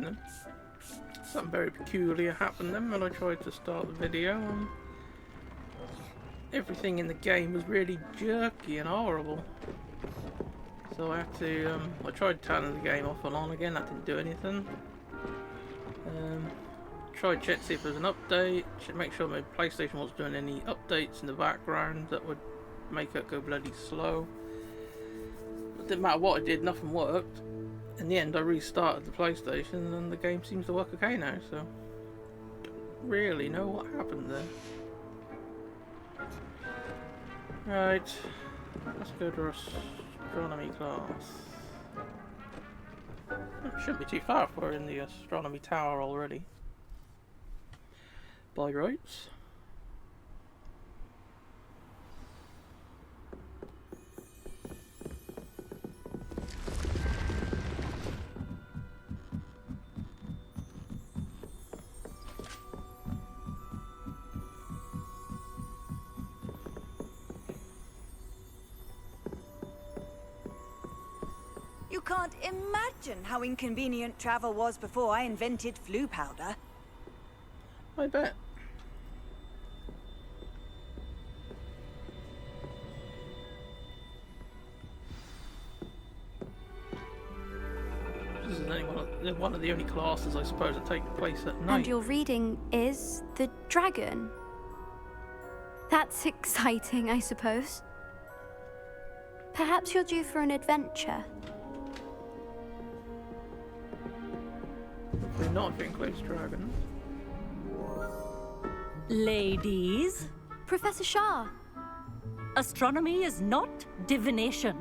then. Something very peculiar happened then when I tried to start the video. Everything in the game was really jerky and horrible. So I had to, I tried turning the game off and on again, that didn't do anything. Tried check to see if there's an update, make sure my PlayStation wasn't doing any updates in the background that would make it go bloody slow. It didn't matter what I did, nothing worked. In the end I restarted the PlayStation and the game seems to work okay now, so don't really know what happened there. Right, let's go to our astronomy class. Shouldn't be too far if we're in the astronomy tower already. By rights. You can't imagine how inconvenient travel was before I invented flu powder. I bet. This is only one of the only classes I suppose that take place at night. And your reading is the dragon. That's exciting, I suppose. Perhaps you're due for an adventure. We're not if it includes dragons. Ladies, Professor Shah. astronomy is not divination.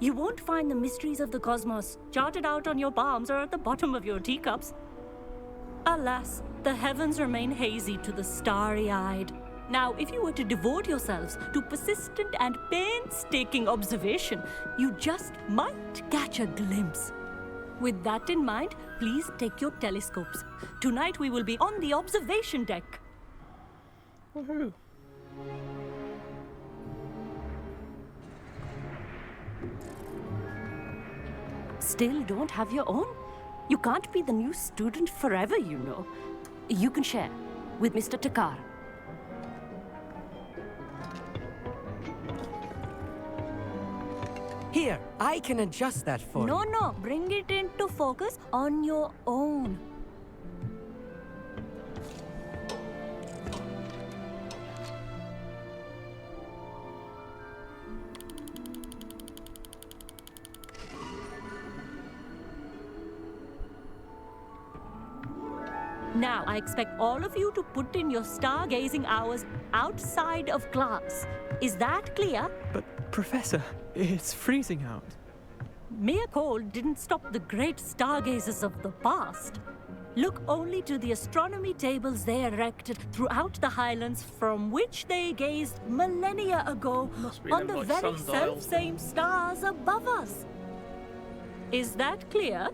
You won't find the mysteries of the cosmos charted out on your palms or at the bottom of your teacups. Alas, the heavens remain hazy to the starry-eyed. Now, if you were to devote yourselves to persistent and painstaking observation, you just might catch a glimpse. With that in mind, please take your telescopes. Tonight we will be on the observation deck. Woohoo! Still don't have your own? You can't be the new student forever, you know. You can share with Mr. Takar. Here, I can adjust that for you. No, bring it into focus on your own. Now, I expect all of you to put in your stargazing hours outside of class. Is that clear? But, Professor, it's freezing out. Mere cold didn't stop the great stargazers of the past. Look only to the astronomy tables they erected throughout the highlands from which they gazed millennia ago on the very self-same stars above us. Is that clear?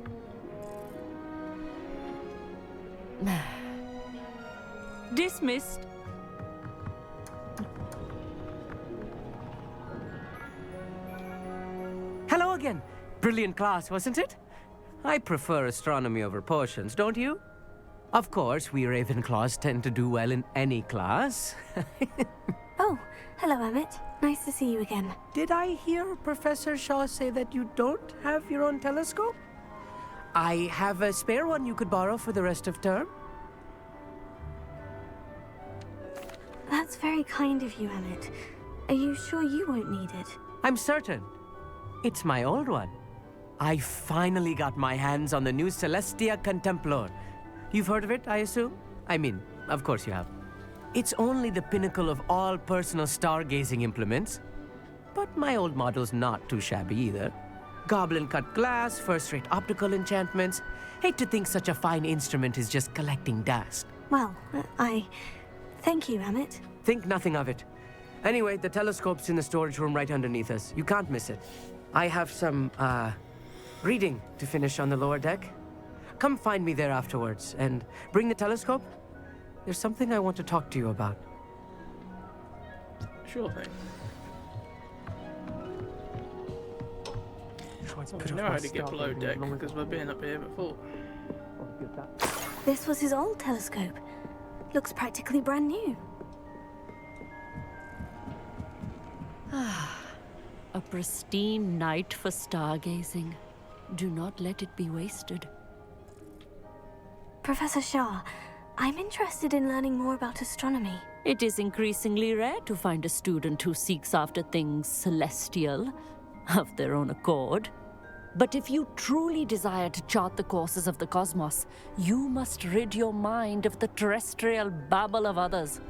Dismissed. Hello again. Brilliant class, wasn't it? I prefer astronomy over potions, don't you? Of course, we Ravenclaws tend to do well in any class. Oh, hello, Emmett. Nice to see you again. Did I hear Professor Shaw say that you don't have your own telescope? I have a spare one you could borrow for the rest of term. That's very kind of you, Emmett. Are you sure you won't need it? I'm certain. It's my old one. I finally got my hands on the new Celestia Contemplor. You've heard of it, I assume? I mean, of course you have. It's only the pinnacle of all personal stargazing implements. But my old model's not too shabby either. Goblin-cut glass, first-rate optical enchantments. Hate to think such a fine instrument is just collecting dust. Well, thank you, Emmett. Think nothing of it. Anyway, the telescope's in the storage room right underneath us. You can't miss it. I have some, reading to finish on the lower deck. Come find me there afterwards, and bring the telescope. There's something I want to talk to you about. Sure thing. Try to Well, put we off know my how to get below stargazing deck longer. because we've been up here before. This was his old telescope. Looks practically brand new. A pristine night for stargazing. Do not let it be wasted. Professor Shah, I'm interested in learning more about astronomy. It is increasingly rare to find a student who seeks after things celestial, of their own accord. But if you truly desire to chart the courses of the cosmos, you must rid your mind of the terrestrial babble of others.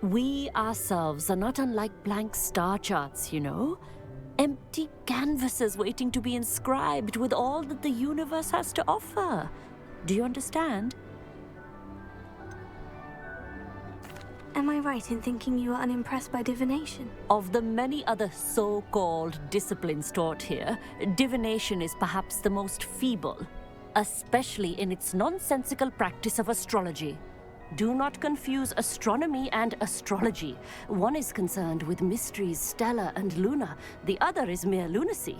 We ourselves are not unlike blank star charts, you know? Empty canvases waiting to be inscribed with all that the universe has to offer. Do you understand? Am I right in thinking you are unimpressed by divination? Of the many other so-called disciplines taught here, divination is perhaps the most feeble, especially in its nonsensical practice of astrology. Do not confuse astronomy and astrology. One is concerned with mysteries stellar and lunar. The other is mere lunacy.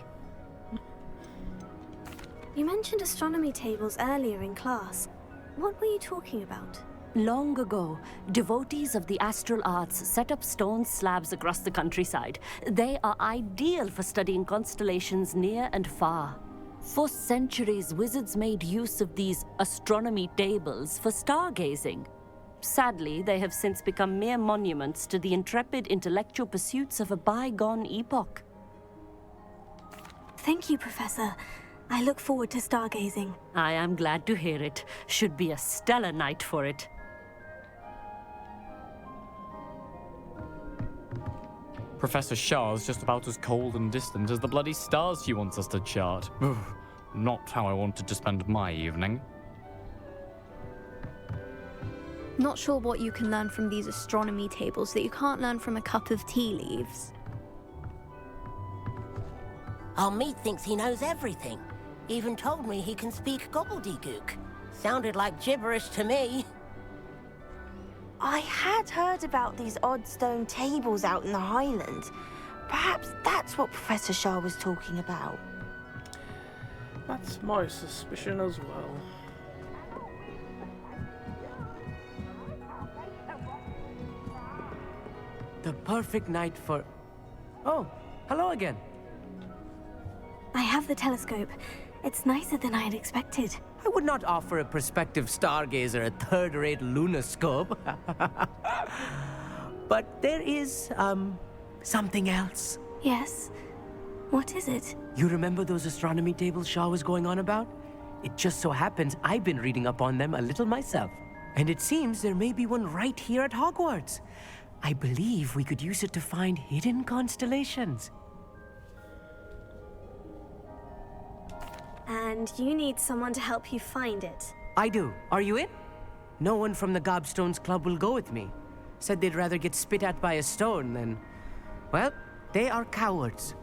You mentioned astronomy tables earlier in class. What were you talking about? Long ago, devotees of the astral arts set up stone slabs across the countryside. They are ideal for studying constellations near and far. For centuries, wizards made use of these astronomy tables for stargazing. Sadly, they have since become mere monuments to the intrepid intellectual pursuits of a bygone epoch. Thank you, Professor. I look forward to stargazing. I am glad to hear it. Should be a stellar night for it. Professor Shah's just about as cold and distant as the bloody stars she wants us to chart. Not how I wanted to spend my evening. Not sure what you can learn from these astronomy tables that you can't learn from a cup of tea leaves. Our meat thinks he knows everything. Even told me he can speak gobbledygook. Sounded like gibberish to me. I had heard about these odd stone tables out in the Highlands. Perhaps that's what Professor Shah was talking about. That's my suspicion as well. The perfect night for... Oh, hello again. I have the telescope. It's nicer than I had expected. I would not offer a prospective stargazer a third-rate lunoscope. But there is, something else. Yes? What is it? You remember those astronomy tables Shaw was going on about? It just so happens I've been reading up on them a little myself. And it seems there may be one right here at Hogwarts. I believe we could use it to find hidden constellations. And you need someone to help you find it. I do. Are you in? No one from the Gobstones Club will go with me. Said they'd rather get spit at by a stone than... Well, they are cowards.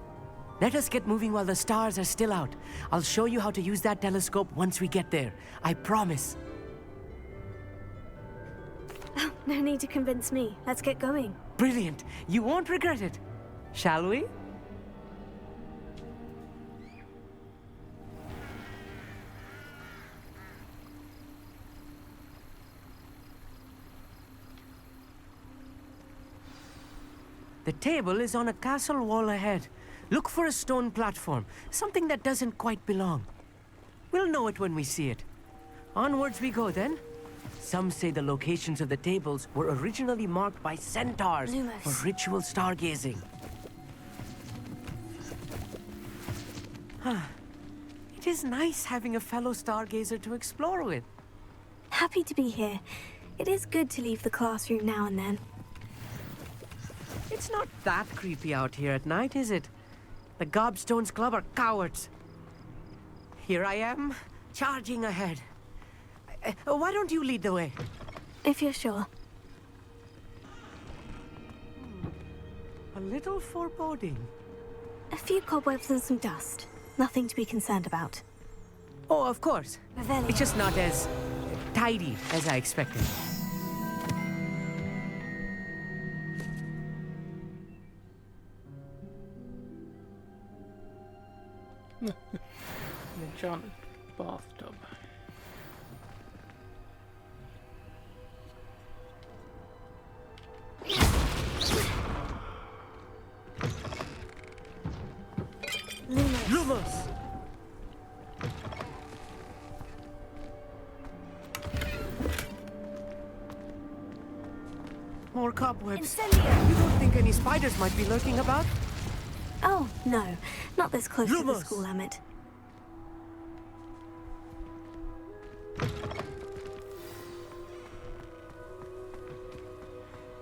Let us get moving while the stars are still out. I'll show you how to use that telescope once we get there. I promise. Oh, no need to convince me. Let's get going. Brilliant. You won't regret it. Shall we? The table is on a castle wall ahead. Look for a stone platform, something that doesn't quite belong. We'll know it when we see it. Onwards we go then. Some say the locations of the tables were originally marked by centaurs Lumos. for ritual stargazing. It is nice having a fellow stargazer to explore with. Happy to be here. It is good to leave the classroom now and then. It's not that creepy out here at night, is it? The Gobstones Club are cowards. Here I am, charging ahead. Why don't you lead the way? If you're sure. A little foreboding. A few cobwebs and some dust. Nothing to be concerned about. Oh, of course. Revelio. It's just not as tidy as I expected. An enchanted bathtub. more cobwebs. Incendio! You don't think any spiders might be lurking about? Oh, no. Not this close to the Lumos. school, Emmett.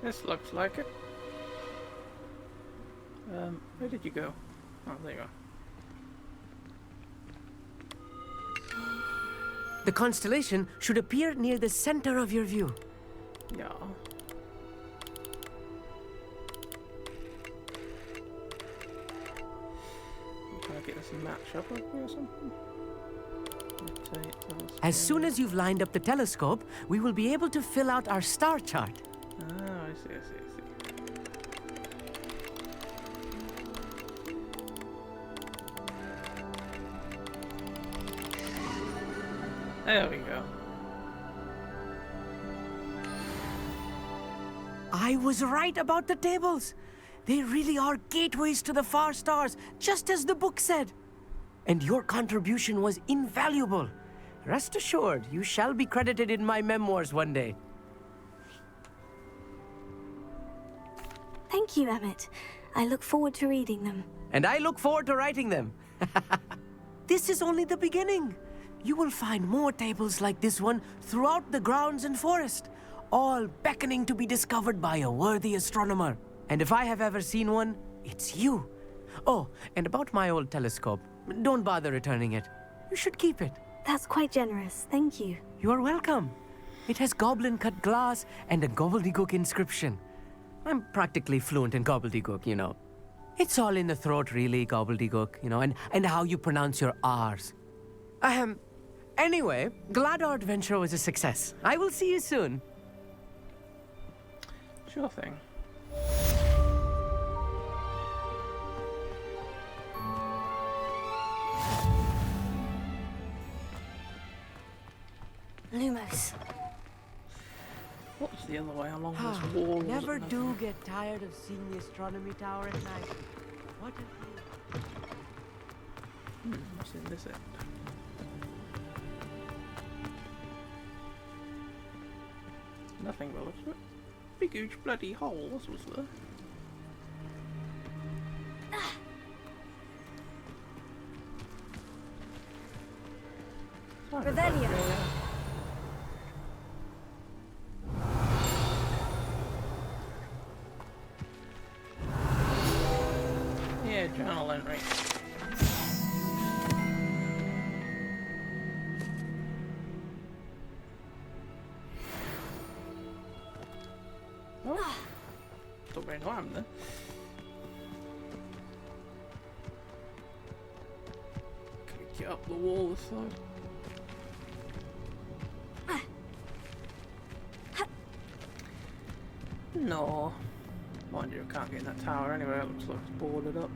This looks like it. Where did you go? Oh, there you are. The constellation should appear near the center of your view. Yeah. Can I get this match up here or something? Rotate those As soon here. as you've lined up the telescope, we will be able to fill out our star chart. Ah, I see, I see, I see. There we go. I was right about the tables. They really are gateways to the far stars, just as the book said. And your contribution was invaluable. Rest assured, you shall be credited in my memoirs one day. Thank you, Emmett. I look forward to reading them. And I look forward to writing them. This is only the beginning. You will find more tables like this one throughout the grounds and forest, all beckoning to be discovered by a worthy astronomer. And if I have ever seen one, it's you. Oh, and about my old telescope, don't bother returning it. You should keep it. That's quite generous. Thank you. You are welcome. It has goblin-cut glass and a gobbledygook inscription. I'm practically fluent in gobbledygook, you know. It's all in the throat, really, gobbledygook, you know, and how you pronounce your R's. Anyway, glad our adventure was a success. I will see you soon. Sure thing. Lumos. What was the other way along this wall? Was it Never nothing? do get tired of seeing the astronomy tower at night. What a view. What's in this end? Nothing by the looks of it. Big huge bloody hole, what was there? Revelio. Yeah, journal entry. Oh, don't really know what happened there. Can we get up the wall this side? No. Mind you, I can't get in that tower anyway, it looks like it's boarded up.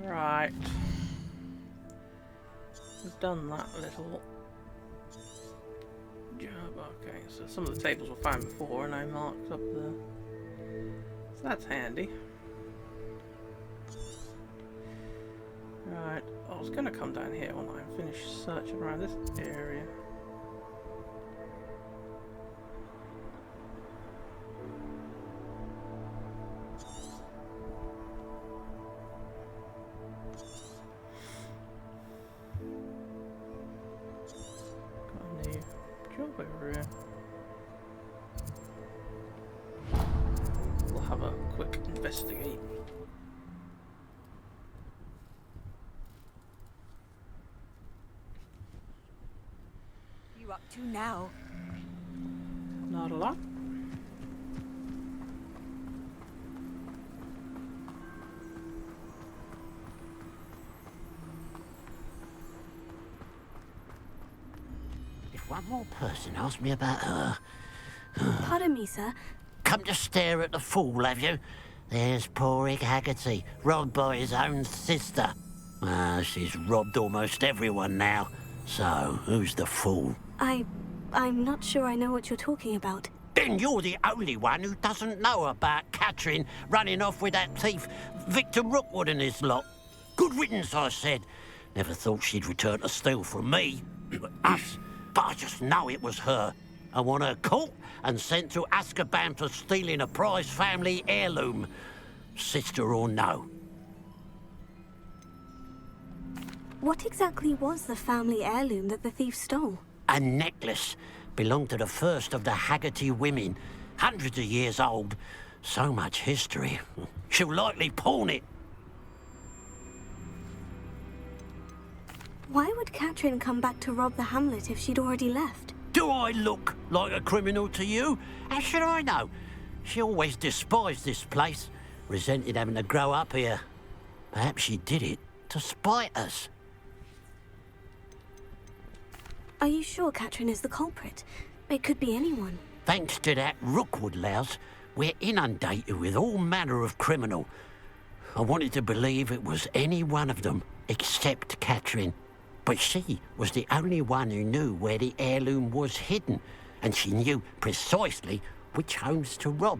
Right. We've done that little job. Okay, so some of the tables were fine before and I marked up there. So that's handy. Right, I was going to come down here when I finish searching around this area. Got a new job over here. We'll have a quick investigate. You up to now? Not a lot. If one more person asks me about her, Pardon me, sir. come to stare at the fool, have you? There's poor Ig Haggerty, robbed by his own sister. She's robbed almost everyone now. So, who's the fool? I'm not sure I know what you're talking about. Then you're the only one who doesn't know about Catherine running off with that thief, Victor Rookwood and his lot. Good riddance, I said. Never thought she'd return to steal from me. Us. But I just know it was her. I want her caught and sent to Azkaban for stealing a prize family heirloom. Sister or no. What exactly was the family heirloom that the thief stole? A necklace. Belonged to the first of the Haggerty women. Hundreds of years old. So much history. She'll likely pawn it. Why would Catherine come back to rob the hamlet if she'd already left? Do I look like a criminal to you? How should I know? She always despised this place. Resented having to grow up here. Perhaps she did it to spite us. Are you sure Catherine is the culprit? It could be anyone. Thanks to that Rookwood louse, we're inundated with all manner of criminal. I wanted to believe it was any one of them, except Catherine. But she was the only one who knew where the heirloom was hidden, and she knew precisely which homes to rob.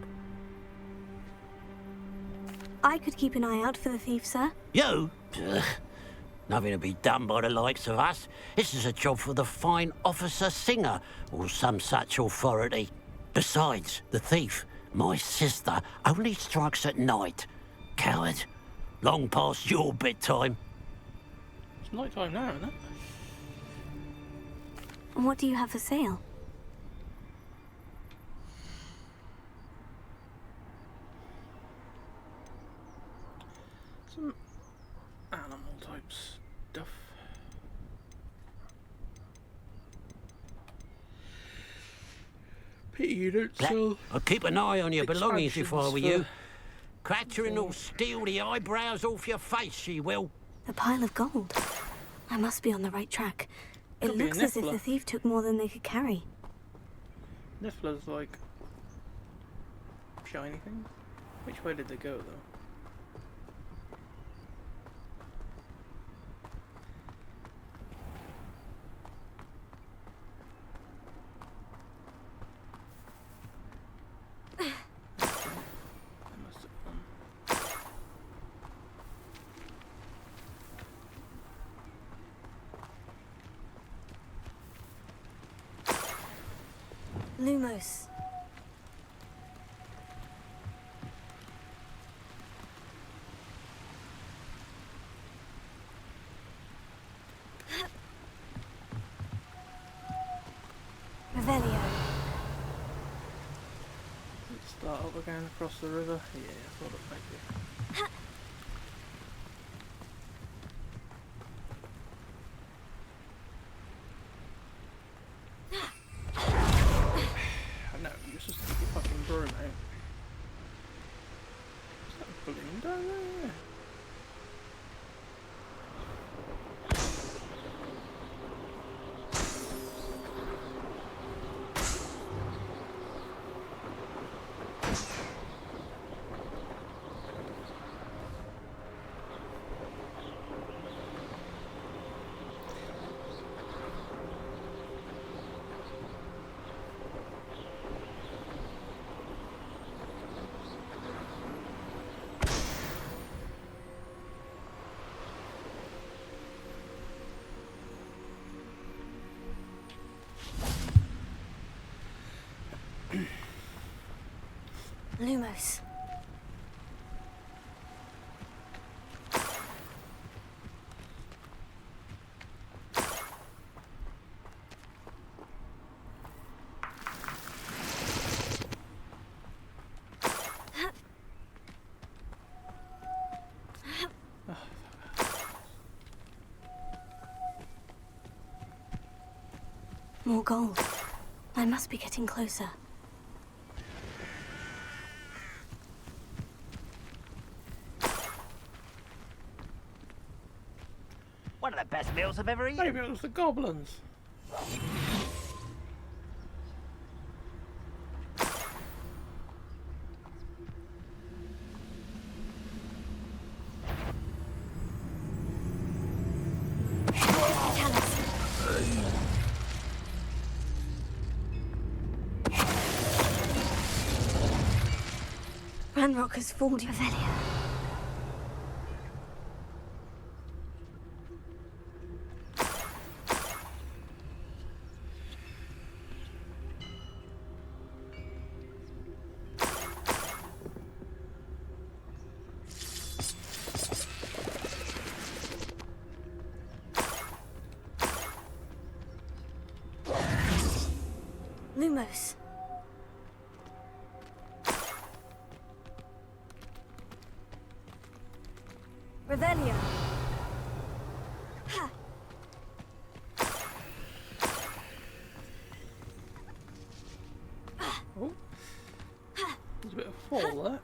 I could keep an eye out for the thief, sir. You? Ugh. Nothing to be done by the likes of us. This is a job for the fine officer Singer, or some such authority. Besides, the thief, my sister, only strikes at night. Coward. Long past your bedtime. It's night time now, isn't it? And what do you have for sale? Some animal type stuff. Pity you don't sell. I'll keep an eye on your belongings if I were you. expansions Catherine will steal the eyebrows off your face, she will. The pile of gold. I must be on the right track. It Could be a looks as if niffler. the thief took more than they could carry. Niffler's like shiny things. Which way did they go though? They must have gone. Lumos. Revelio. Let's start up again across the river. Yeah, I thought it might be. I know, you're supposed to get your fucking broom out. Is that a balloon down there? Lumos. More gold. I must be getting closer. One of the best meals I've ever eaten. Maybe it was the goblins. Ranrock has fooled you, Revelio. Lumos. Revelio. Ha! Oh. There's a bit of fall there.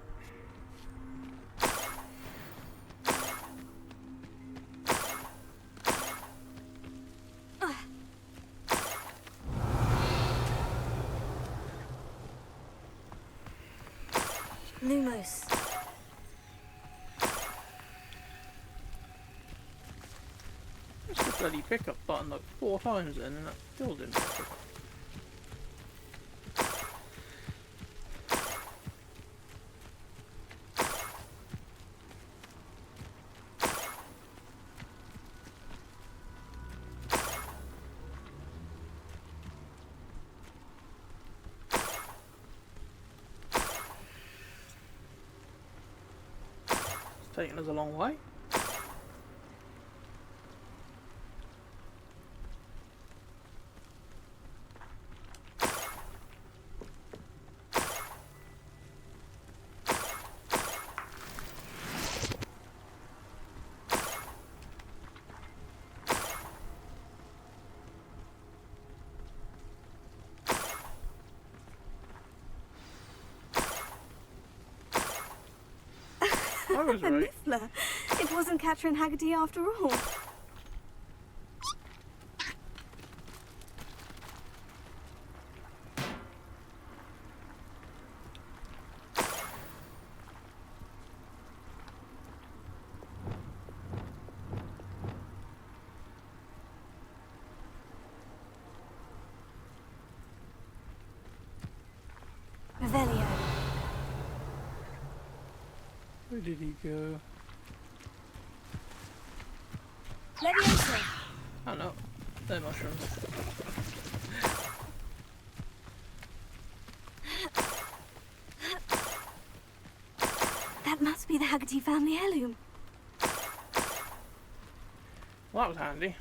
Lumos. That's the bloody pickup button like 4 times then, and that still didn't pick up. It's taking us a long way. I was A right. Niffler. It wasn't Catherine Haggerty after all. Revelio. Where did he go? Levioso. Oh no, they're mushrooms. That must be the Haggerty family heirloom. Well, that was handy.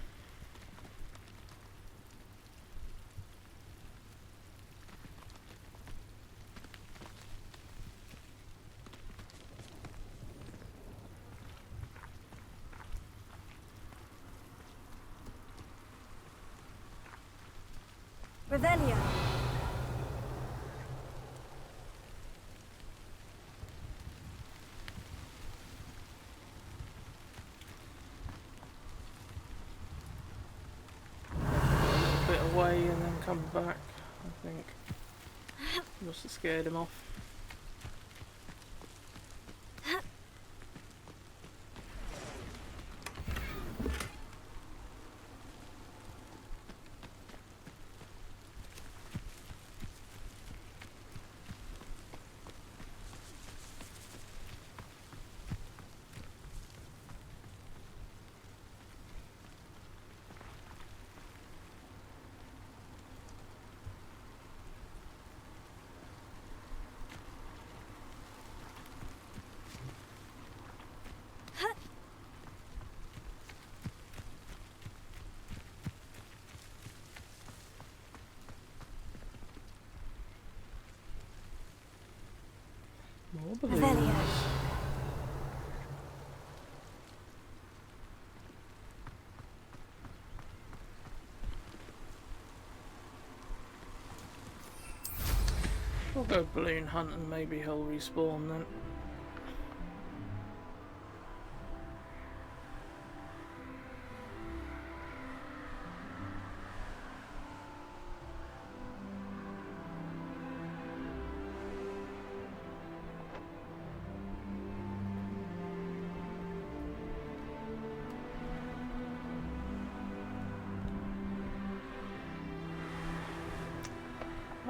Revelio. A bit away and then come back, I think. Must have scared him off. More balloons. Revelio. We'll go balloon hunt and maybe he'll respawn then.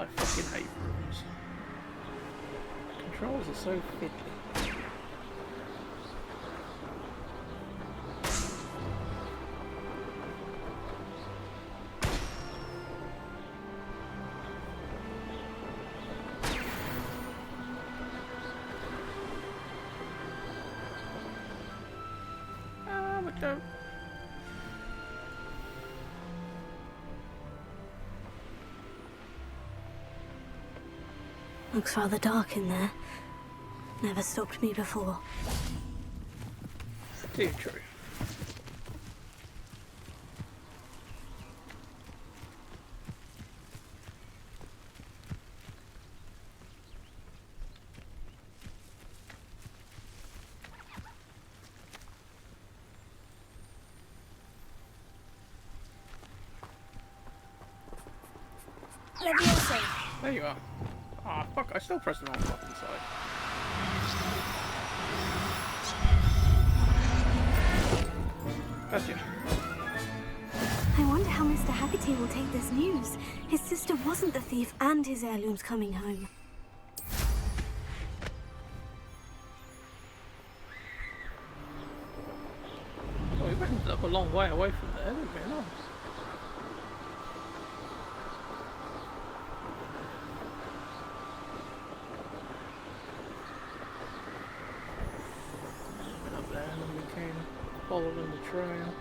I fucking hate rooms. Controls are so fiddly. But don't. Looks rather dark in there. Never stopped me before. Too true. Leviosa. There you are. Ah, fuck, I still pressed the wrong fucking side. Gotcha. I wonder how Mr. Haggerty will take this news. His sister wasn't the thief and his heirloom's coming home. Well, we went up a long way away from there, didn't we? Nice. Went up there and then we came following the trail.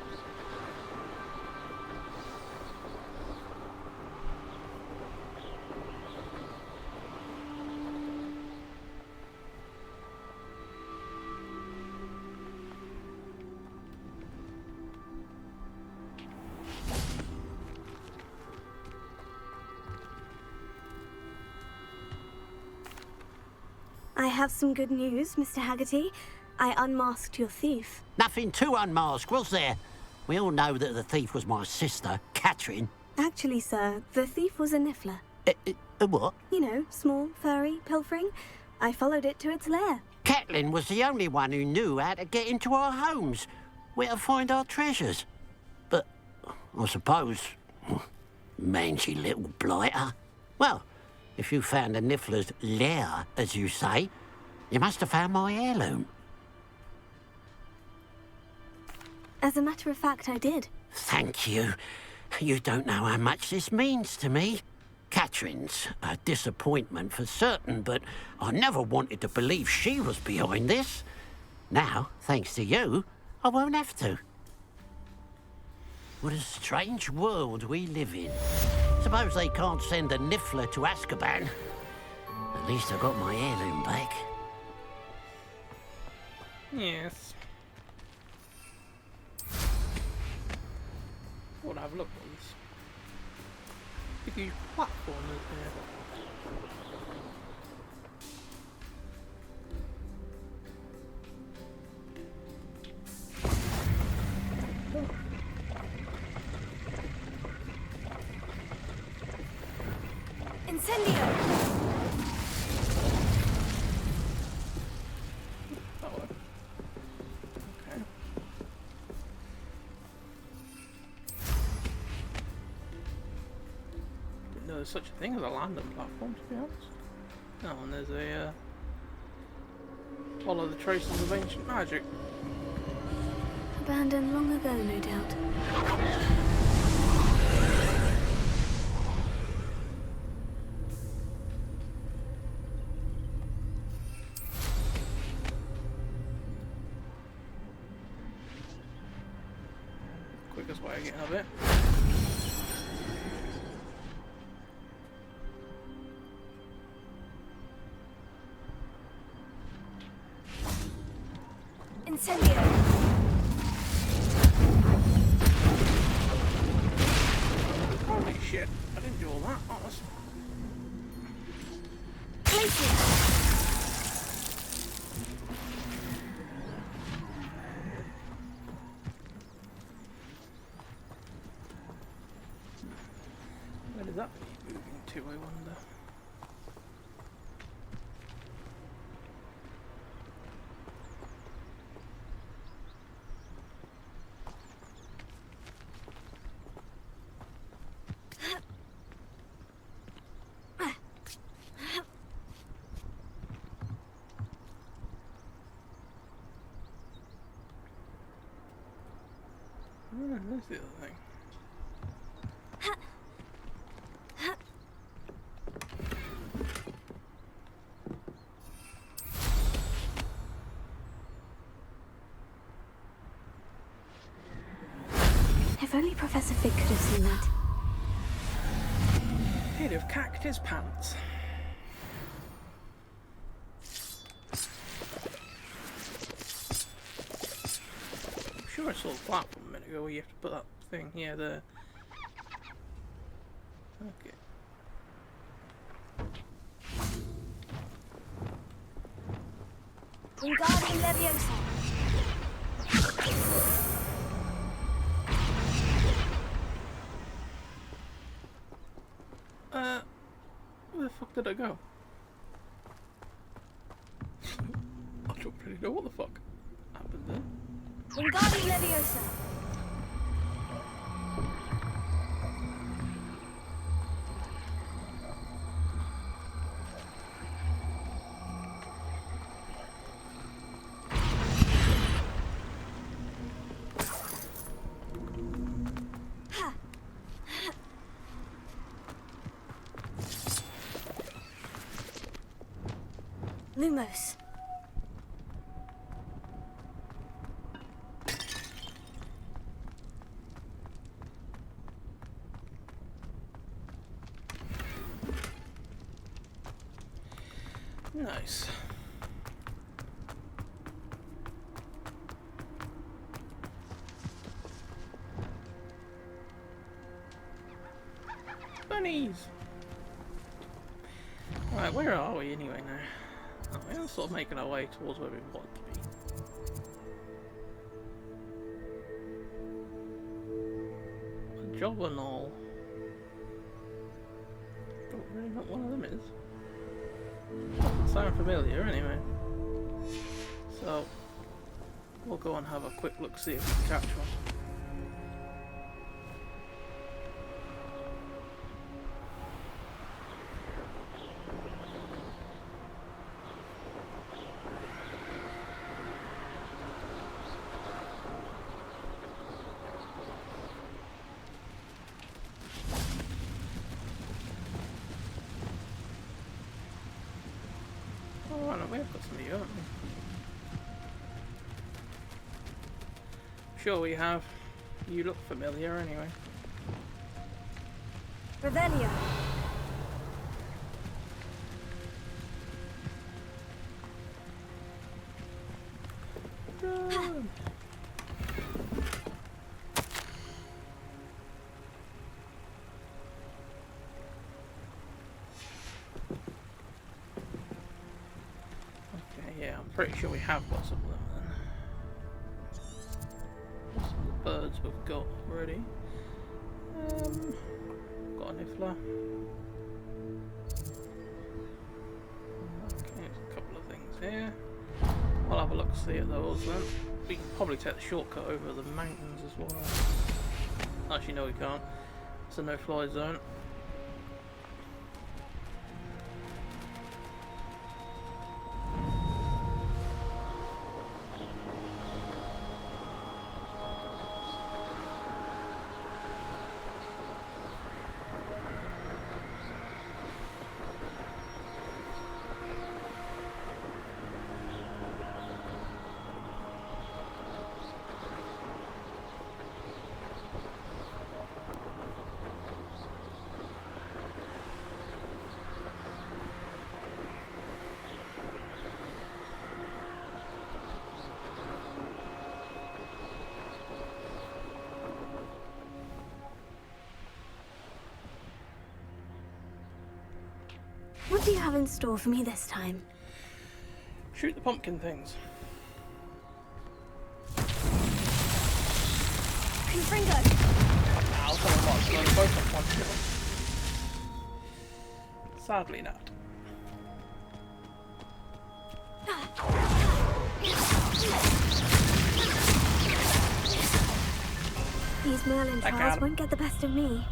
I have some good news, Mr. Haggerty. I unmasked your thief. Nothing to unmask, was there? We all know that the thief was my sister, Catherine. Actually, sir, the thief was a niffler. A what? You know, small, furry, pilfering. I followed it to its lair. Catelyn was the only one who knew how to get into our homes, where to find our treasures. But I suppose, mangy little blighter. Well, if you found the niffler's lair, as you say, you must have found my heirloom. As a matter of fact, I did. Thank you. You don't know how much this means to me. Catherine's a disappointment for certain, but I never wanted to believe she was behind this. Now, thanks to you, I won't have to. What a strange world we live in. Suppose they can't send a niffler to Azkaban. At least I got my heirloom back. Yes. We'll have a look at this. Big huge platform is there. Incendio! That worked. Okay. Didn't know there's such a thing as a landing platform, to be honest. Oh, and there's a follow the traces of ancient magic. Abandoned long ago, no doubt. Quickest way of getting up it. Incendio! Holy shit, I didn't do all that. Oh, that's... Where did that be moving to, I wonder? There's the other thing. If only Professor Fig could have seen that. He'd have cacked his pants. sure I saw the platform a minute ago where you have to put that thing here, there. Okay. Wingardium Leviosa. Where the fuck did I go? I don't really know what the fuck happened there. Wingardium Leviosa. Lumos. Nice. Bunnies! Right, where are we anyway now? Oh, we're sort of making our way towards where we want to be. A job and all. Don't really know what one of them is. Doesn't sound familiar anyway. So, we'll go and have a quick look, see if we can catch one. Oh, I know we've got some of you, haven't we? Sure we have. You look familiar anyway. Revelio. Run. Okay, yeah, I'm pretty sure we have got some of them then. Some of the birds we've got already. Got a niffler. Okay, there's a couple of things here. I'll have a look see at those then. We can probably take the shortcut over the mountains as well. Actually, no, we can't. It's a no-fly zone. What do you have in store for me this time? Shoot the pumpkin things. Confringo! Ow, someone might have blown both up once. Sadly not. These Merlin I got trials him. won't get the best of me.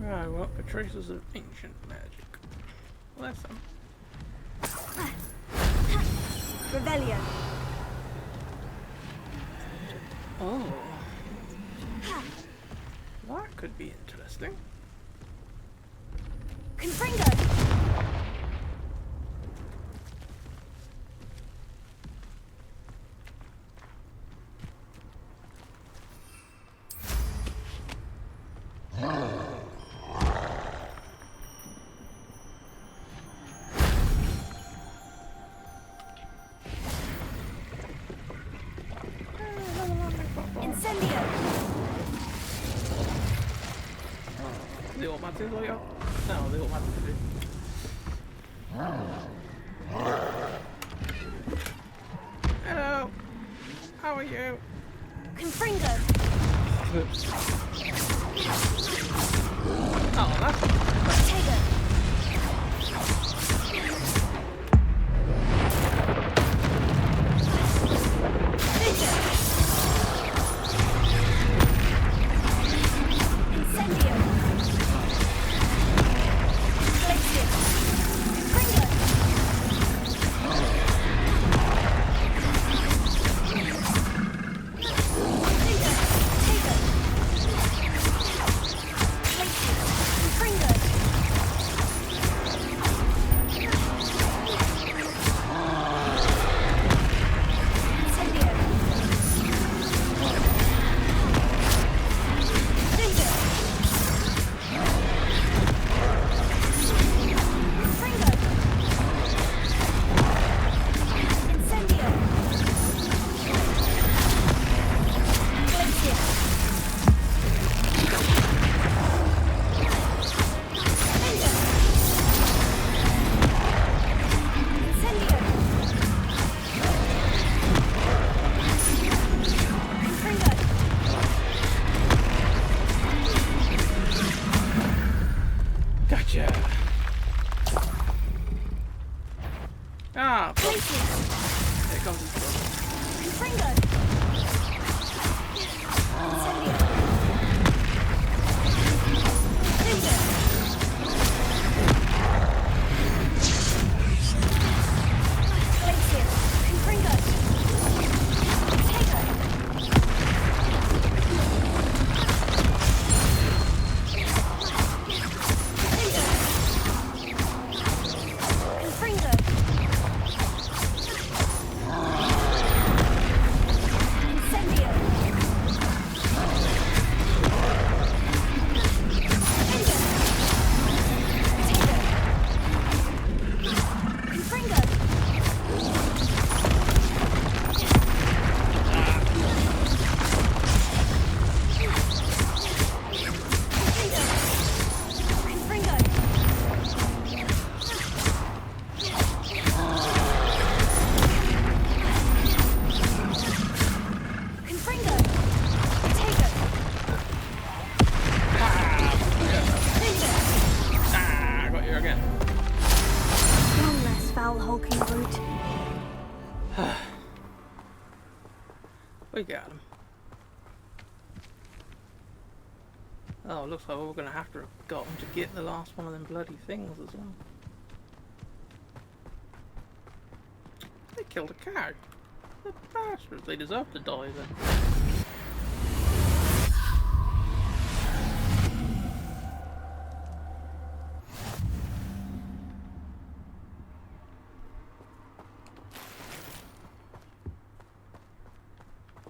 Right, well, the traces of ancient magic. Well, that's some. Revelio. Oh. That could be interesting. Confringo! Incendio! The automatic way up? No, the automatic do. Hello! How are you? Confringo! Oh, that's... Tago! Incendio! Glacier! Confringo! Gotcha! Ah, fuck. Here comes his brother. Confringo! Incendio! Confringo! Glacier! Confringo! Tago! Confringo! Incendio! Confringo! Confringo! Confringo! Tago! Ah, I got you again. One less foul hulking brute. We got him. Oh, looks like we're gonna have to have got him to get the last one of them bloody things as well. They killed a cow. The bastards, they deserve to die then.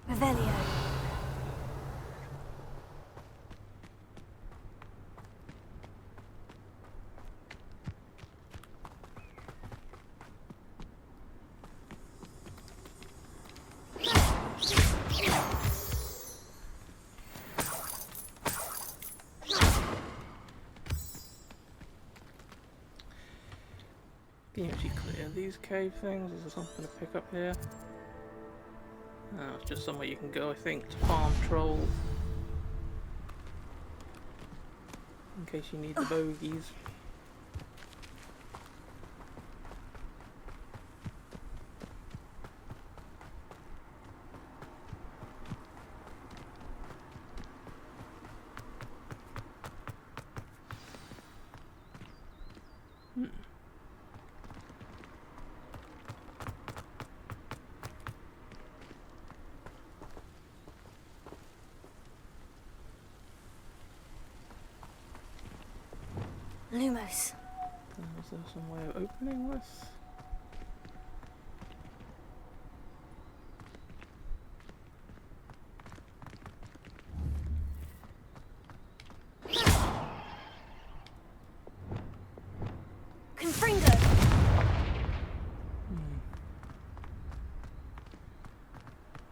Revelio. Can you actually clear these cave things? Is there something to pick up here? No, it's just somewhere you can go, I think, to farm trolls. In case you need the bogies. Lumos. Is there some way of opening this? Confringo.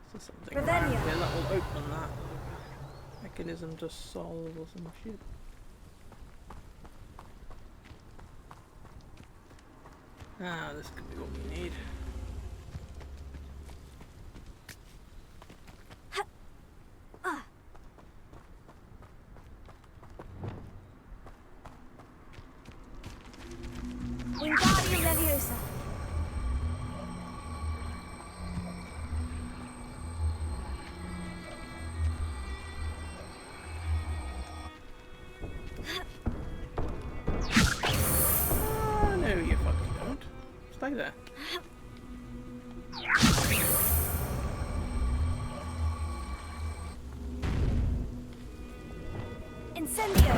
Is there something Revelio. around here that will open that mechanism to solve or some shit? Ah, this could be what we need. Wingardium Leviosa. Oh, no, you fucking don't. Stay there. Incendio.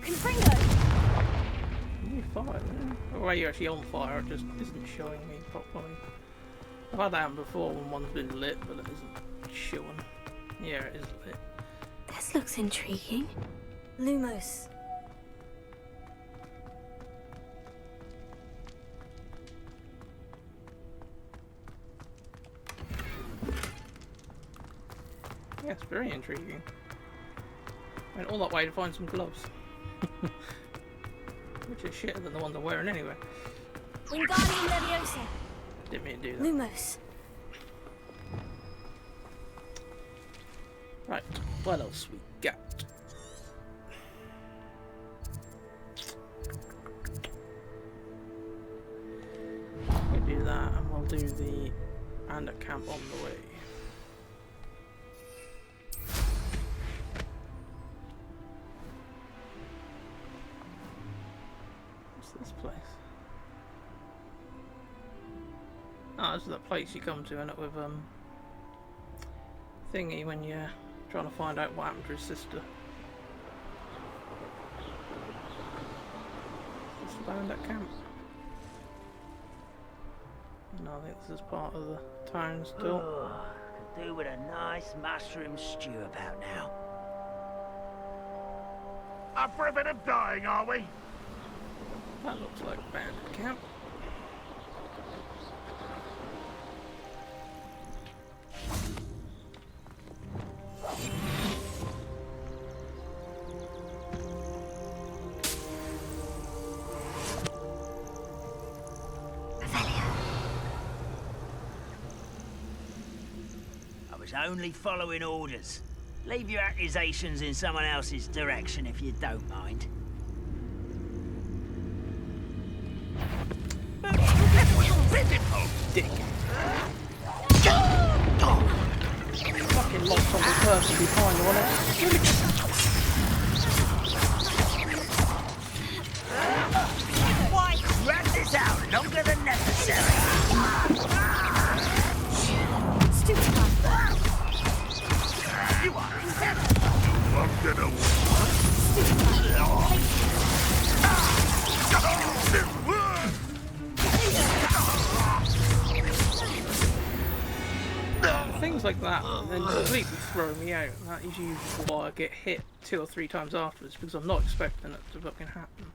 Confringo. You fired, oh, well, you're actually on fire, it just isn't showing me properly. I've had that happen before when one's been lit, but it isn't showing. Yeah, it is lit. This looks intriguing. Lumos. Yeah, it's very intriguing. Went all that way to find some gloves. Which is shitter than the ones I'm wearing anyway. Wingardium Leviosa. Didn't mean to do that. Lumos. Right, what else we got? We'll do that and we'll do the panda camp on the way. What's this place? Oh, this is that place you come to, and it with thingy when you're trying to find out what happened to his sister. Is this down that camp? No, I think this is part of the town still. Oh, could do with a nice mushroom stew about now. Up for a bit of dying, are we? That looks like a bandit camp. I was only following orders. Leave your accusations in someone else's direction if you don't mind. Dick. Fucking locked on the person behind you, wasn't it? Why drag this out longer than necessary? Stupid bastard. You are I'm gonna Things like that then completely throw me out. That is usually why I get hit 2 or 3 times afterwards, because I'm not expecting it to fucking happen.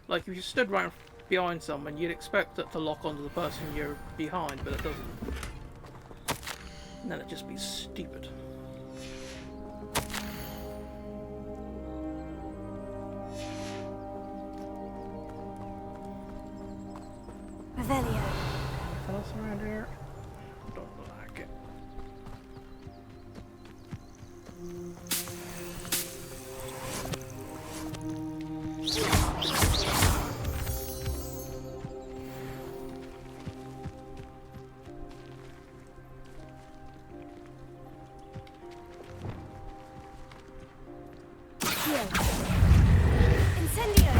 Like if you stood right behind someone, you'd expect it to lock onto the person you're behind, but it doesn't. And then it'd just be stupid. Revelio. Anything else around here? Don't like it. Incendio.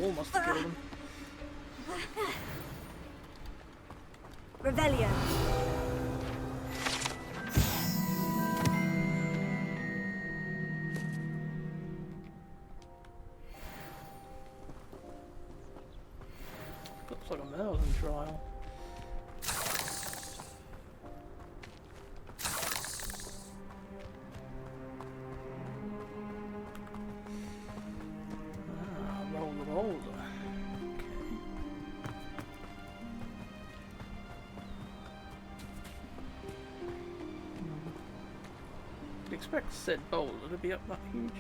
wall must have killed him. Revelio. Looks like a Merlin trial. Roll the boulder. You'd expect said boulder to be up that huge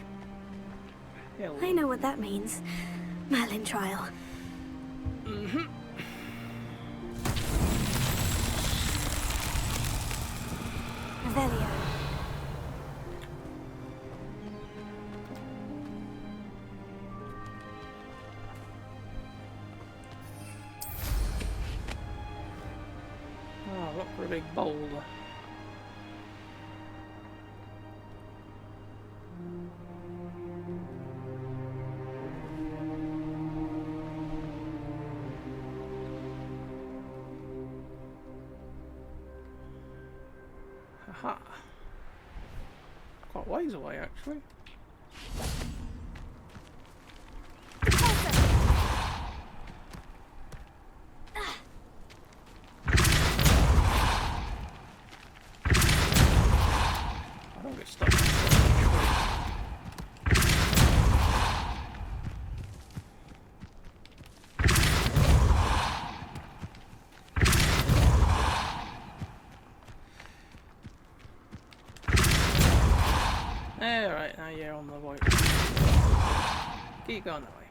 hill. I know what that means. Merlin trial. Mm-hmm. Revelio. Oh, look for a big boulder. Haha. Quite a ways away, actually. I don't get stuck. Alright, now you're on the right. Keep going that way.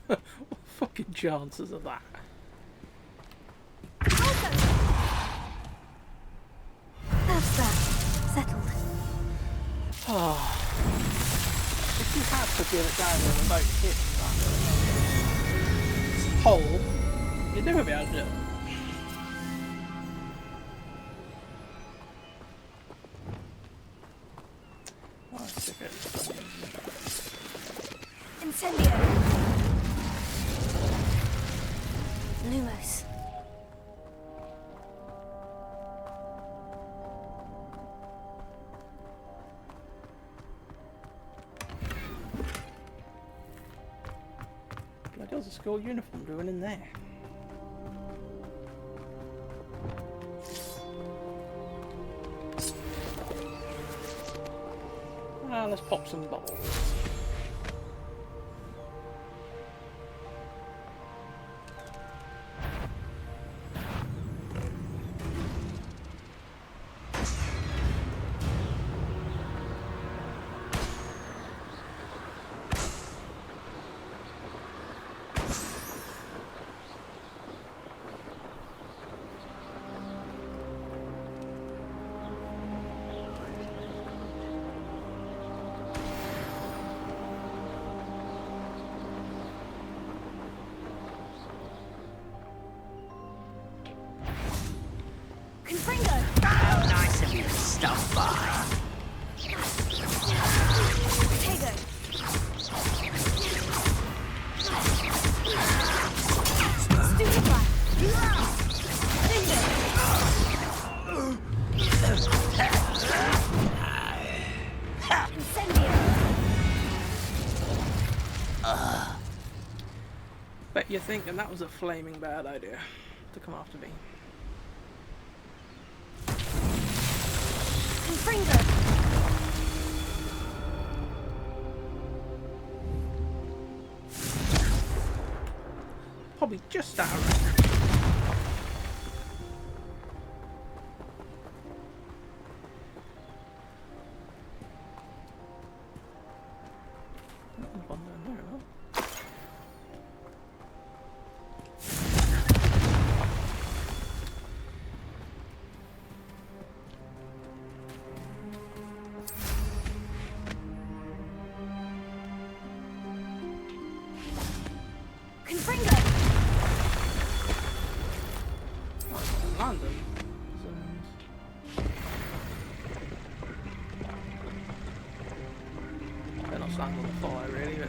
What fucking chances of that? That's that. Settled. Oh. If you had to give it down with a boat hit that hole, you'd never be able to do it. Oh, it's okay. Incendio. Lumos. Bloody hell's a school uniform doing in there? Well, let's pop some bubbles. How nice of you to stop by. Bet you're thinking that was a flaming bad idea to come after me. Probably just out of range. One down there, no? London. just land on the fire, really, but...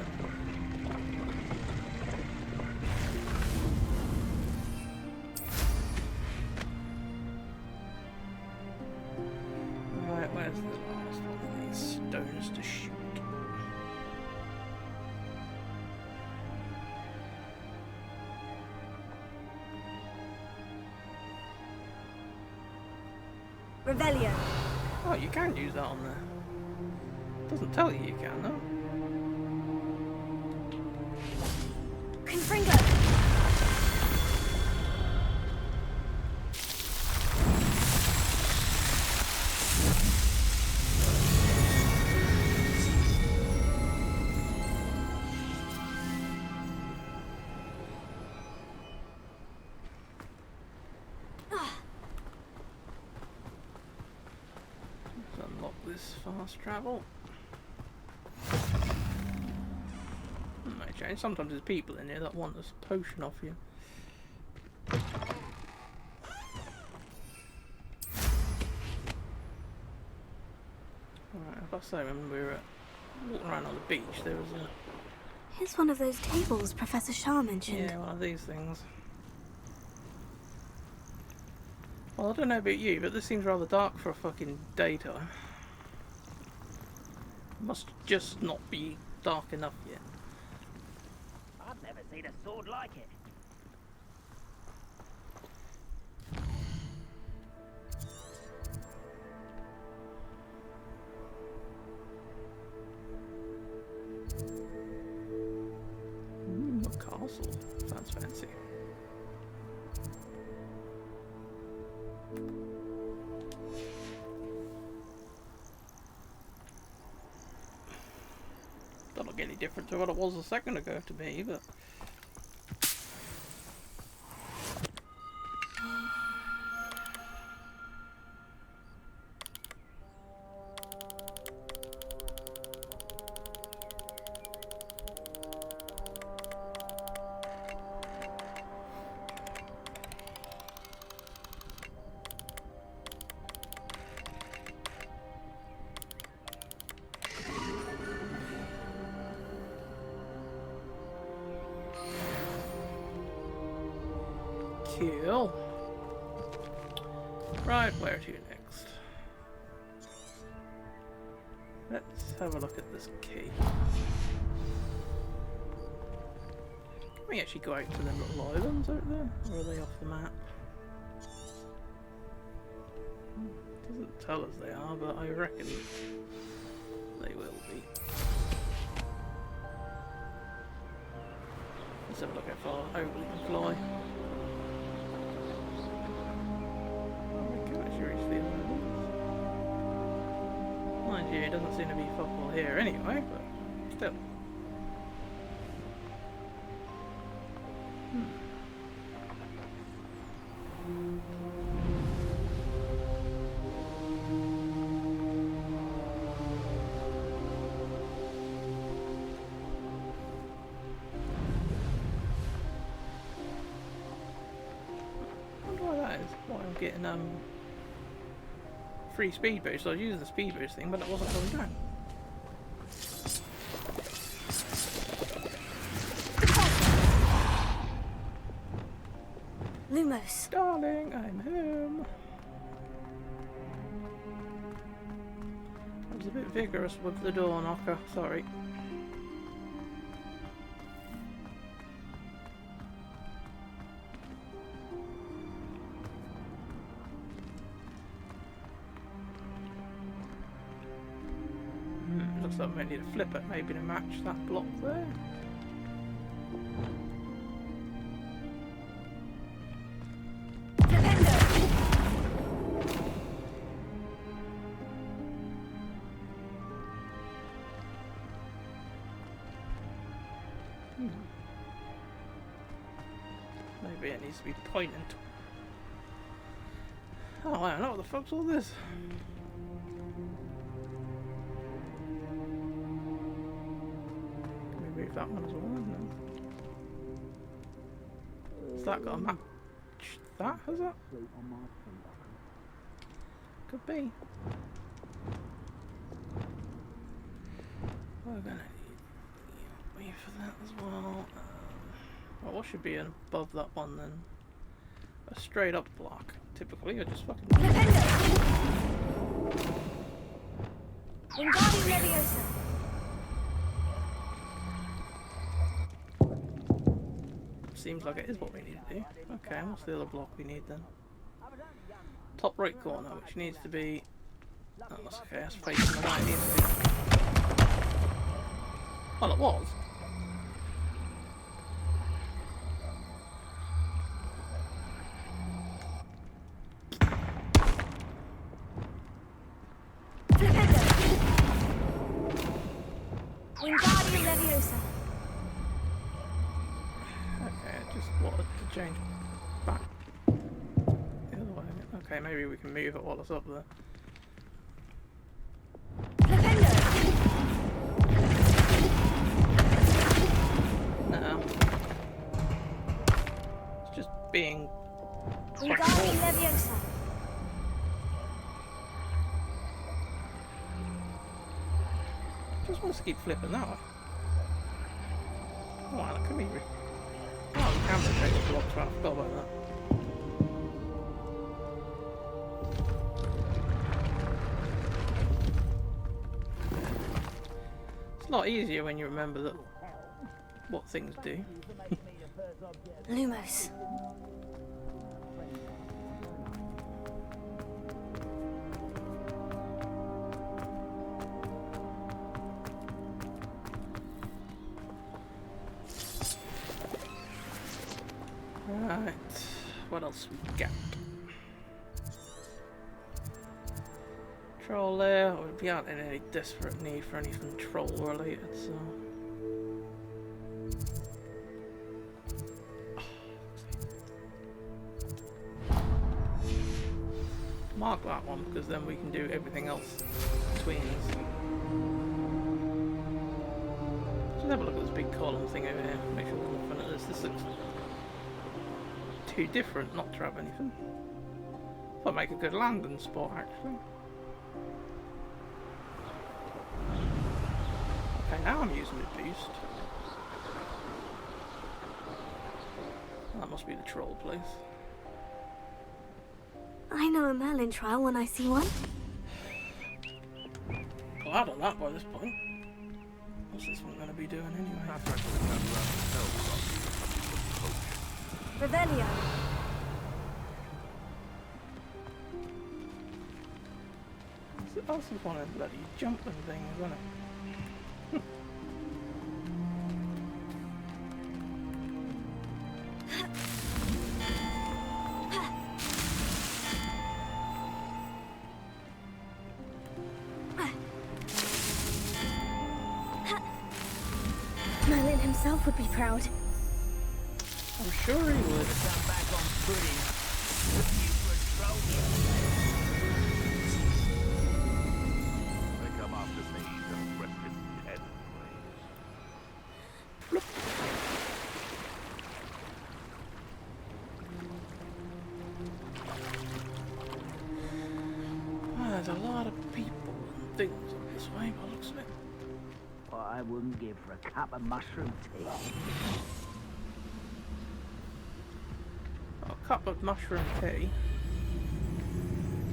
Right, where's the last one of these stones to shoot? Revelio. Oh, you can use that on there. Doesn't tell you can, though. Confringo. Let's unlock this fast travel. Might change. Sometimes there's people in here that want this potion off you. Alright, if I say when we were walking around on the beach, there was a... Here's one of those tables Professor Shah mentioned. Yeah, one of these things. Well, I don't know about you, but this seems rather dark for a fucking daytime. Must just not be dark enough yet. I've never seen a sword like it. A castle. Sounds fancy. Don't look any different to what it was a second ago to me, but... Cool. Right, where to next? Let's have a look at this key. Can we actually go out to them little islands out there? Or are they off the map? Doesn't tell us they are, but I reckon they will be. Let's have a look how far over we can fly. Mind you, it doesn't seem to be fuck all here anyway, but still. I wonder why that is. Why I'm getting free speed boost. I was using the speed boost thing, but it wasn't going down. Lumos. Darling, I'm home. I was a bit vigorous with the door knocker, sorry. Looks like I might need to flip it maybe to match that block there. Maybe it needs to be pointing to... Oh, I don't know what the fuck's all this. Maybe that one as well, isn't it? Has that got a match? That has that? Could be. We're gonna me for that as well. Well, what should be above that one then? A straight up block. Typically, or just fucking. Wingardium Leviosa. Seems like it is what we need to do. Okay, what's the other block we need then? Top right corner, which needs to be. Oh, that's okay, that's facing the way it needs to be. Well, it was. Wingardium Leviosa. Okay, I just wanted to change back the other way. Okay, maybe we can move it while it's up there. No. It's just being. Wingardium Leviosa. Just want to keep flipping that way. Oh, that could be. Oh, the camera take the blocks right. I forgot about that. It's a lot easier when you remember that what things do. Lumos. Right, what else we got? Troll there. We aren't in any desperate need for anything troll related, so. Mark that one because then we can do everything else between us. Just have a look at this big column thing over here. Make sure there's nothing at this. This looks too different not to have anything. That'd make a good landing spot actually. Okay, now I'm using the boost. That must be the troll place. I know a Merlin trial when I see one. Glad on that by this point. What's this one going to be doing anyway? Revelio. This is one of the bloody jumping things, isn't it? Merlin himself would be proud. I'm sure he would. Come back on footing. They come after me and rest in dead place. There's a lot of people and things on this way, by the looks of it. What I wouldn't give for a cup of mushroom tea. A cup of mushroom tea.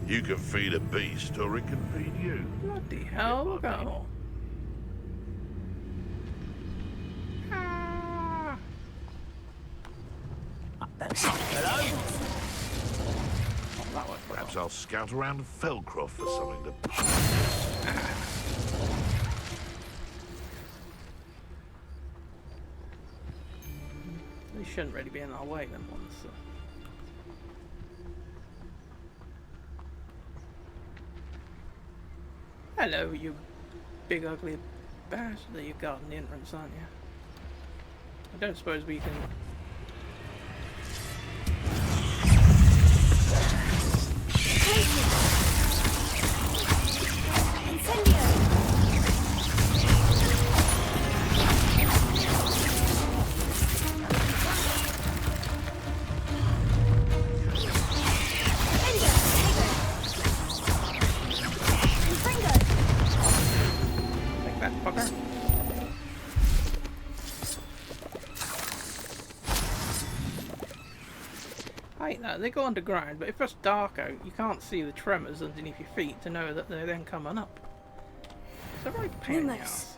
You can feed a beast or it can feed you. Bloody hell, go. Ah. Hello? Oh, that was Perhaps I'll scout around Felcroft for something to... They shouldn't really be in our way then once. So. Hello, you big ugly bastard. You're guarding the entrance, aren't you? I don't suppose we can. I hate that. They go underground, but if it's dark out, you can't see the tremors underneath your feet to know that they're then coming up. It's a very pain in the ass.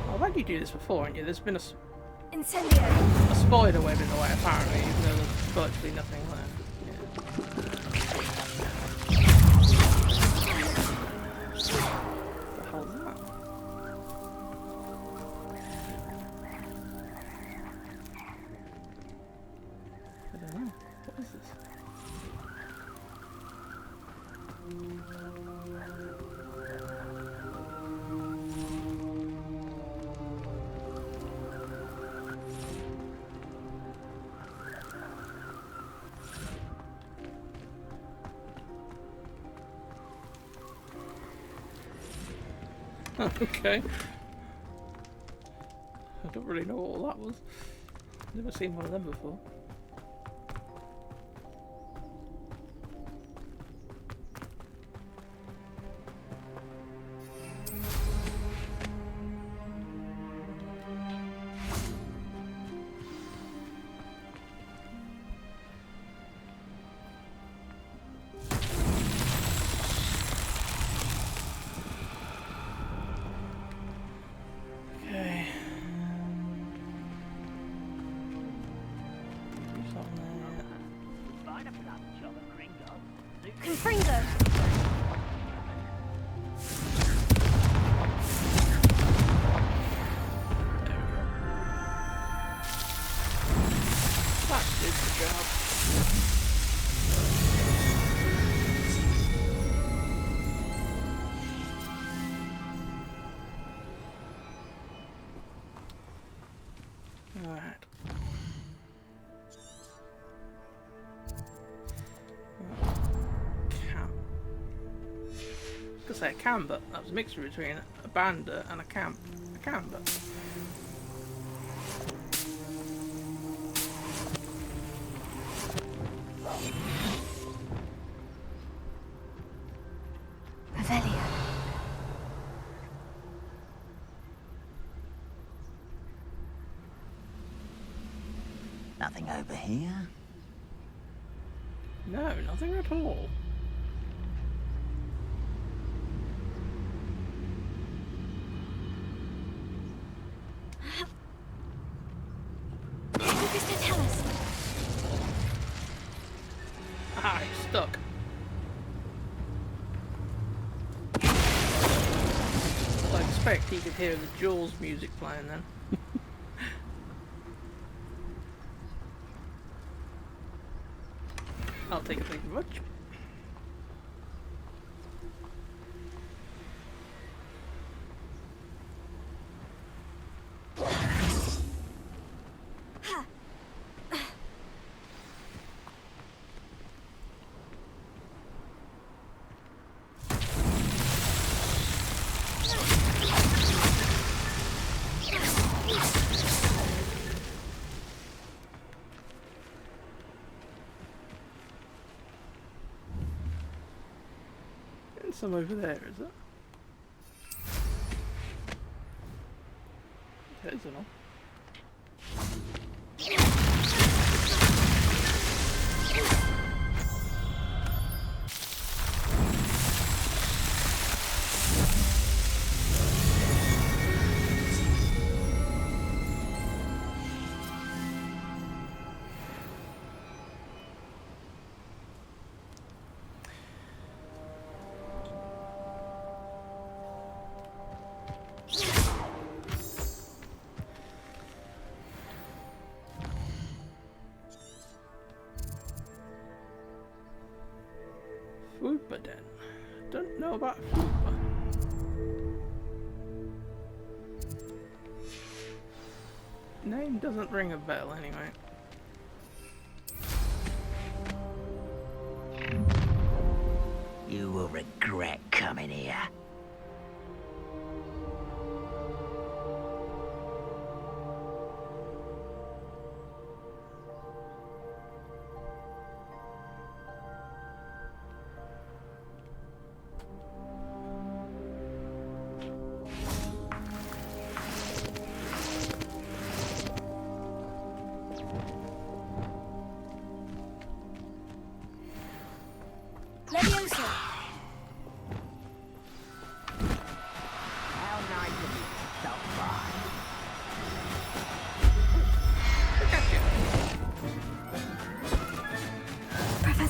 I've had you do this before, haven't you? There's been a spider web in the way, apparently, even though there's virtually nothing there. What the hell's that? I don't know. What is this? Okay. I don't really know what all that was. Never seen one of them before. Confringo! That did the job. Alright. Camp. I was gonna say a camber. That was a mixture between a bandit and a camp. A camber. Revelio. Nothing over here. No, nothing at all. What does that tell us? Ah, it's stuck. I expect he could hear the Jaws music playing then. I'll take it, thank you very much. Some over there, is it? There isn't all. Fupa den. Don't know about Fupa. Name doesn't ring a bell anyway. You will regret coming here.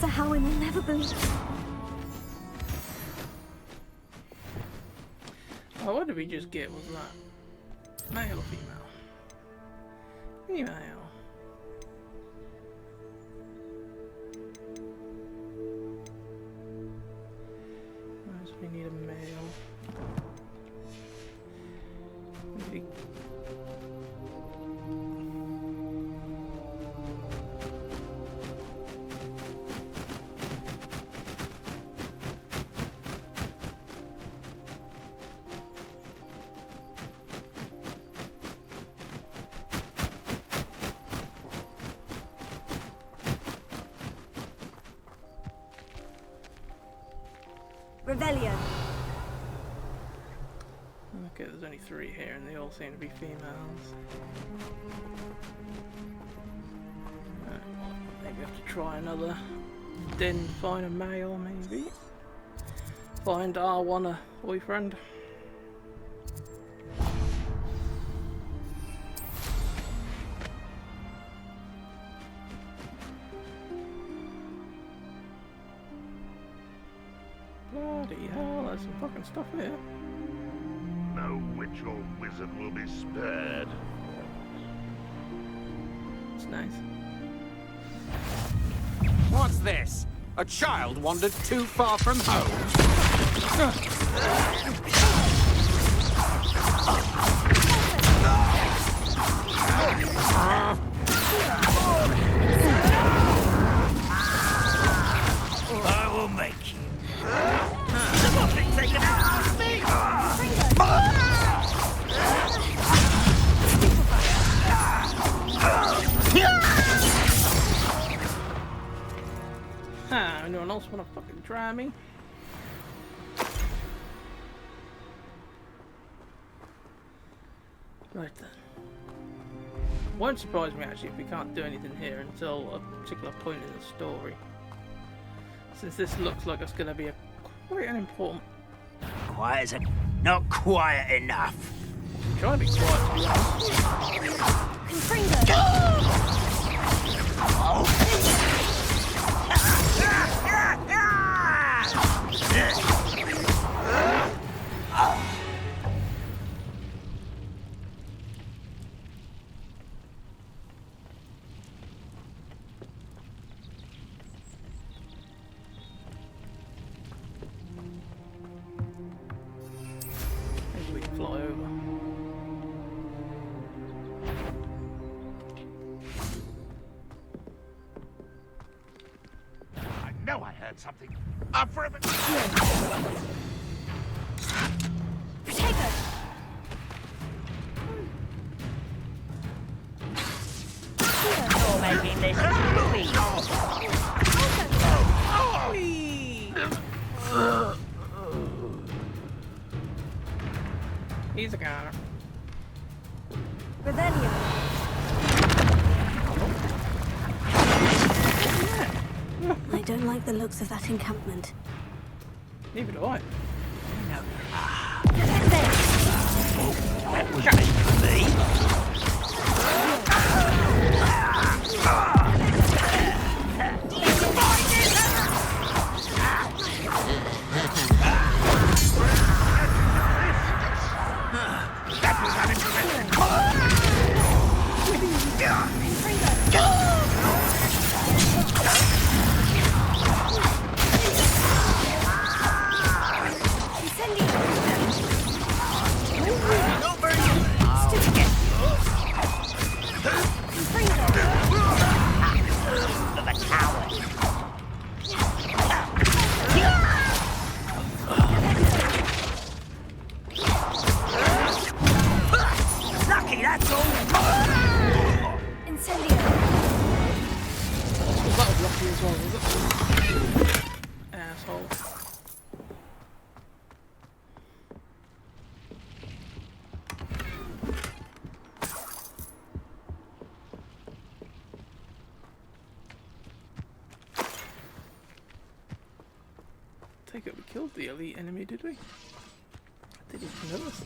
Professor Howin will never believe. Oh, what did we just get? Was that male or female? Female. Nice, we need a male. Maybe. Revelio. Okay, there's only 3 here and they all seem to be females. Maybe have to try another. Then find a male, maybe. Find R1 a boyfriend. Bloody hell, there's some fucking stuff here. No witch or wizard will be spared. It's nice. What's this? A child wandered too far from home? I will make you. Something taken out of me! Huh, anyone else wanna fucking try me? Right then. Won't surprise me actually if we can't do anything here until a particular point in the story. Since this looks like it's gonna be quite an important... Quiet as a... Not quiet enough. I'm trying to be quiet, to be honest. Maybe we can fly over. I know I heard something. Up for a minute. You're making this He's a goner. Revelio. I don't like the looks of that encampment. Neither do I. That was meant for me. That was unimpressive. Lucky, that's all. Incendio. That was lucky as well, was it? Asshole. Take it, we killed the elite enemy, did we? I didn't even notice.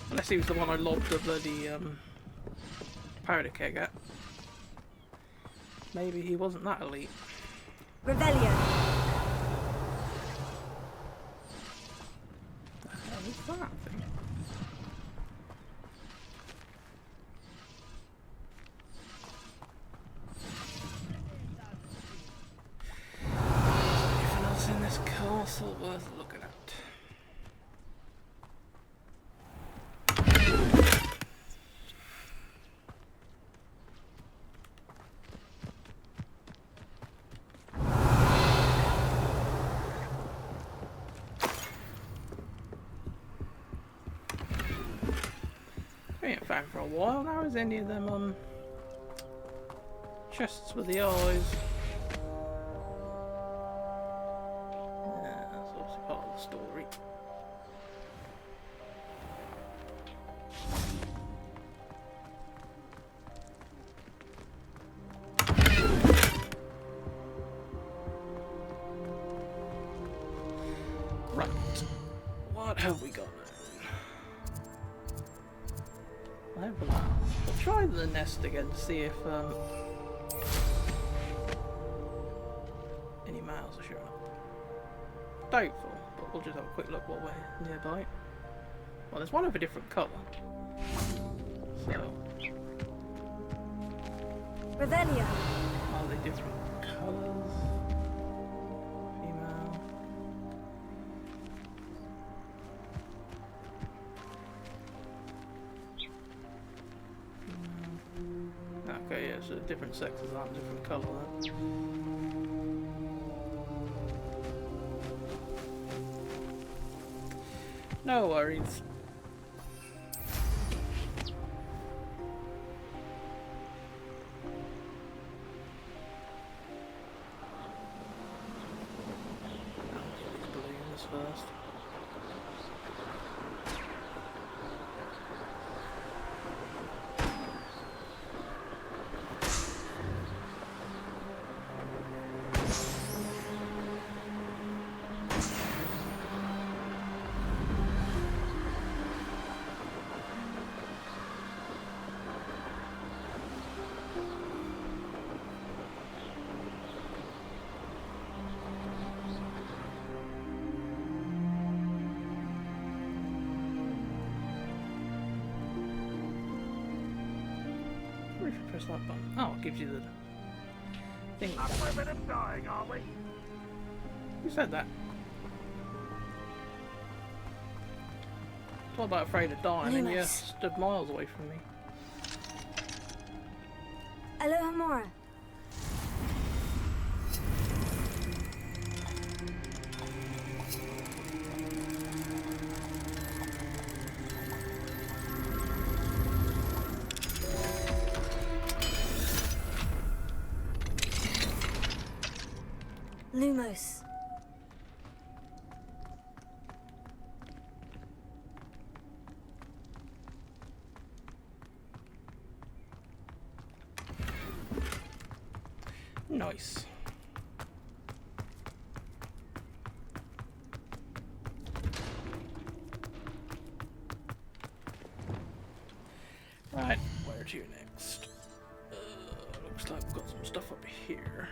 Unless he was the one I lobbed the bloody powder keg at. Maybe he wasn't that elite. Revelio. What's that thing? Anything else in this castle worth looking at? We ain't found for a while now, is any of them chests with the eyes? Yeah, that's obviously part of the story. Right, what have we got now? I'll try the nest again to see if any males are showing up. Doubtful, but we'll just have a quick look while we're nearby. Well, there's one of a different colour. So, Revelio. are they different colours? Female. Okay, yeah, so different sexes aren't different colour then. No worries. These balloons first. If you press that button. Oh, it gives you the thing. We're a bit of dying, are we? Who said that? Talk about afraid of dying and you stood miles away from me. Alohomora. Lumos. Nice. Right, where to next? Looks like we've got some stuff up here.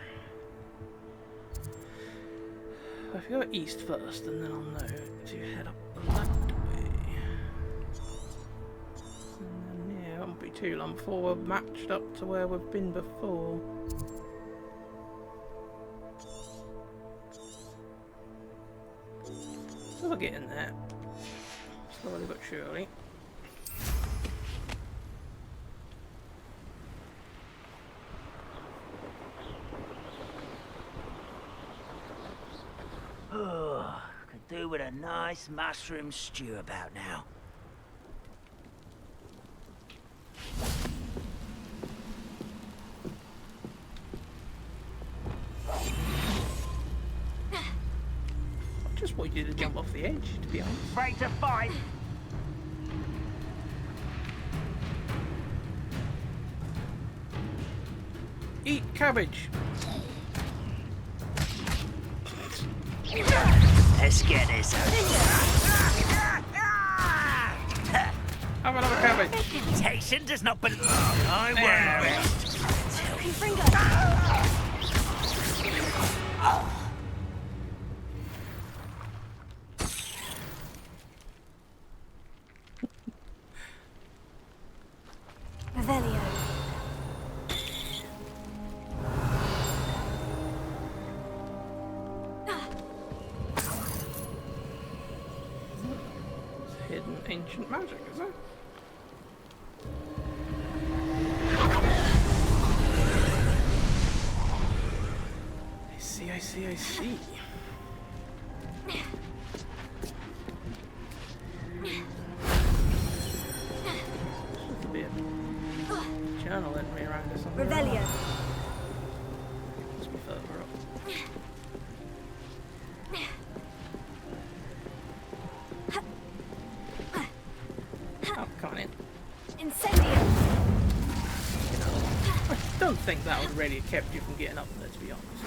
If you go east first, and then I'll know to head up that way. And then, yeah, it won't be too long before we're matched up to where we've been before. So we're getting there. Slowly but surely. Oh, could do with a nice mushroom stew about now. I just want you to jump off the edge, to be honest. Afraid to fight? Eat cabbage! Let's get this over. Have another cabbage! Temptation does not belong. I won't rest. ancient magic, is it? I see. Should be a journal entry around or something. Revelio. Must be further up. Oh, come on in. Incendio. I don't think that would really have kept you from getting up there, to be honest.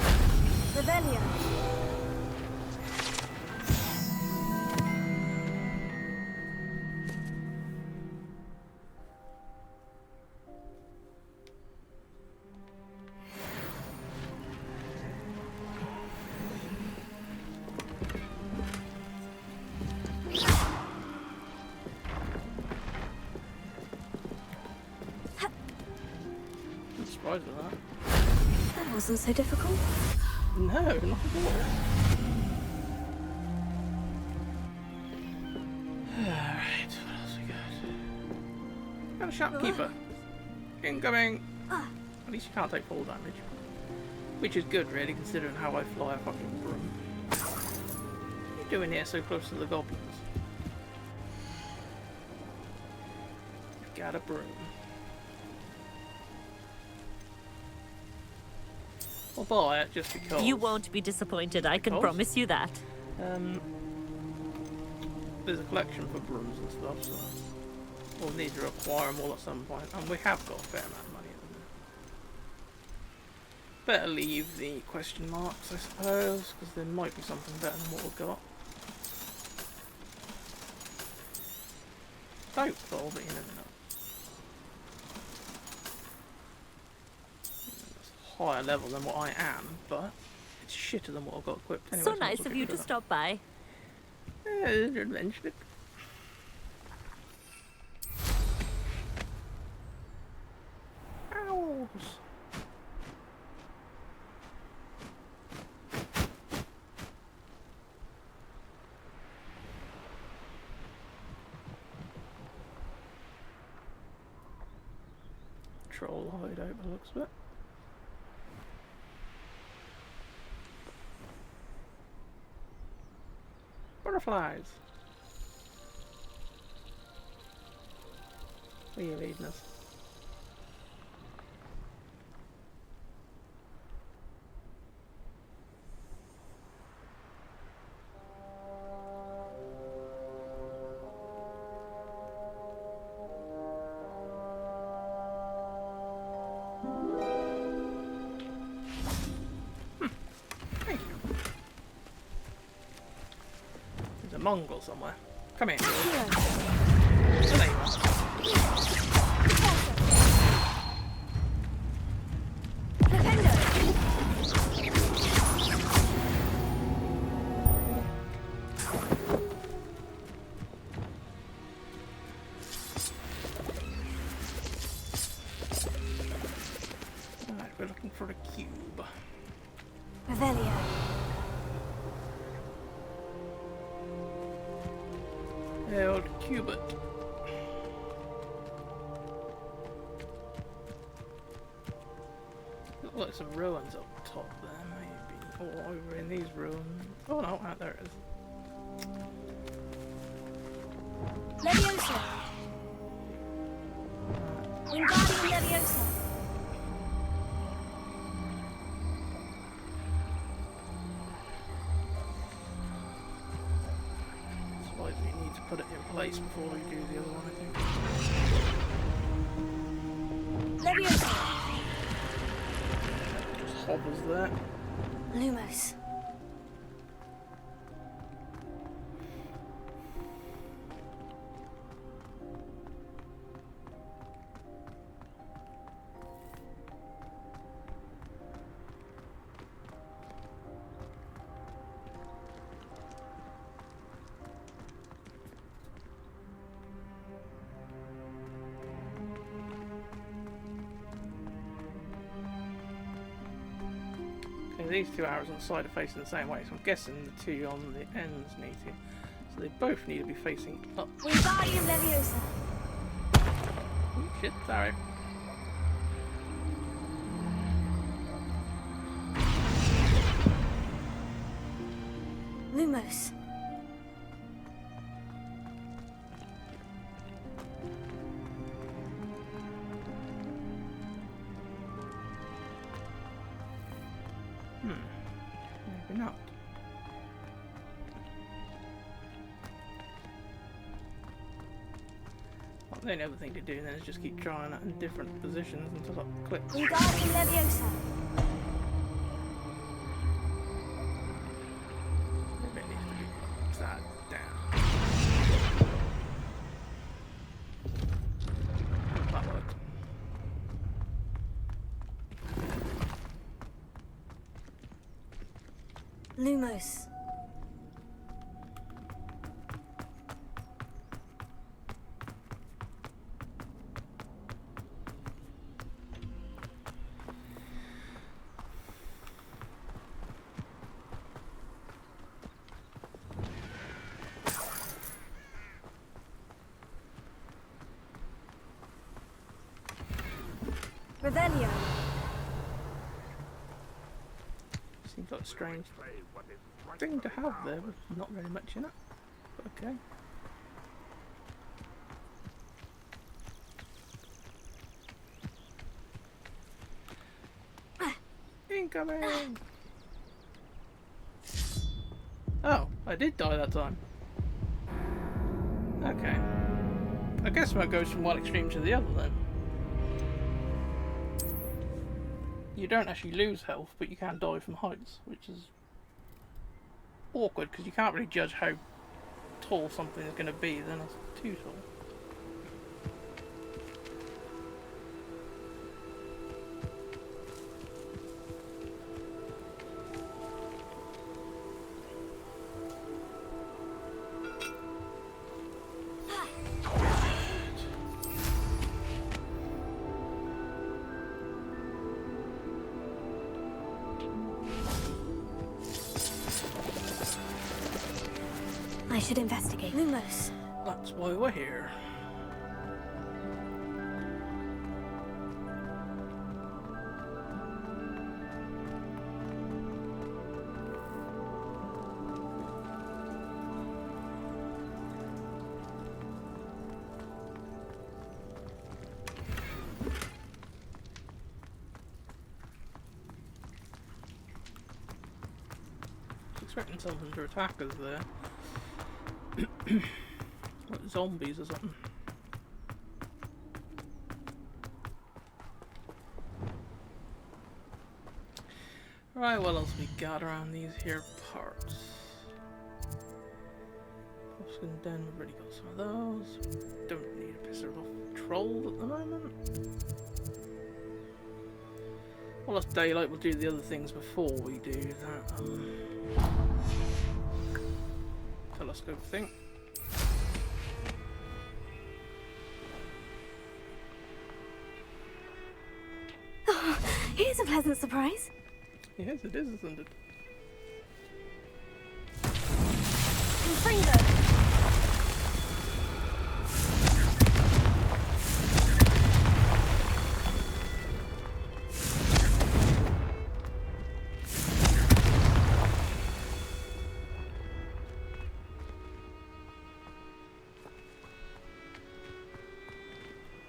Revelio. I'm surprised at that. That wasn't so difficult. No, not at all. Alright, what else we got? Got a shopkeeper. Incoming! At least you can't take fall damage. Which is good, really, considering how I fly a fucking broom. What are you doing here so close to the goblins? You've got a broom. I'll buy it just because. You won't be disappointed, I can promise you that. There's a collection for brooms and stuff, so we'll need to acquire them all at some point, and we have got a fair amount of money at the minute. Better leave the question marks, I suppose, because there might be something better than what we've got. Doubtful, but you never know. Higher level than what I am, but it's shitter than what I've got equipped anyway. So nice of you to stop by. Yeah, you mentioned it. Owls. Troll hideout by the looks of it. Butterflies. Where are you leading us? Mongol somewhere. Come here. Oh, there you are. Alright, we're looking for a cube. Revelio. The old cubit. Look like some ruins up top there, maybe. Or over in these rooms. Oh no, out there it is. Leviosa. Wingardium Leviosa. Slightly need to put it in place before we do the other one, I think. Leviosa. Just hovers there. Lumos. These two arrows on the side are facing the same way, so I'm guessing the two on the ends need to. So they both need to be facing up. Wingardium Leviosa. Oh, shit, sorry. Lumos. Maybe not. Well, the only other thing to do then is just keep trying it in different positions until it clicks. Wingardium Leviosa. Maybe it needs to be upside down. That worked. Lumos. Revelio. Seems like a strange thing to have there, but not very much in it. But okay. Incoming! Oh, I did die that time. Okay. I guess that goes from one extreme to the other then. You don't actually lose health, but you can die from heights, which is awkward because you can't really judge how tall something is going to be, then it's too tall. I should investigate. Lumos. That's why we're here. Expecting something to attack us there. Like zombies or something. Right, what else we got around these here parts? Oscar Den, we've already got some of those. Don't need a piss of troll at the moment. Well, it's daylight, we'll do the other things before we do that. Telescope thing. Oh, here's a pleasant surprise. Yes, it is, isn't it? Confringo.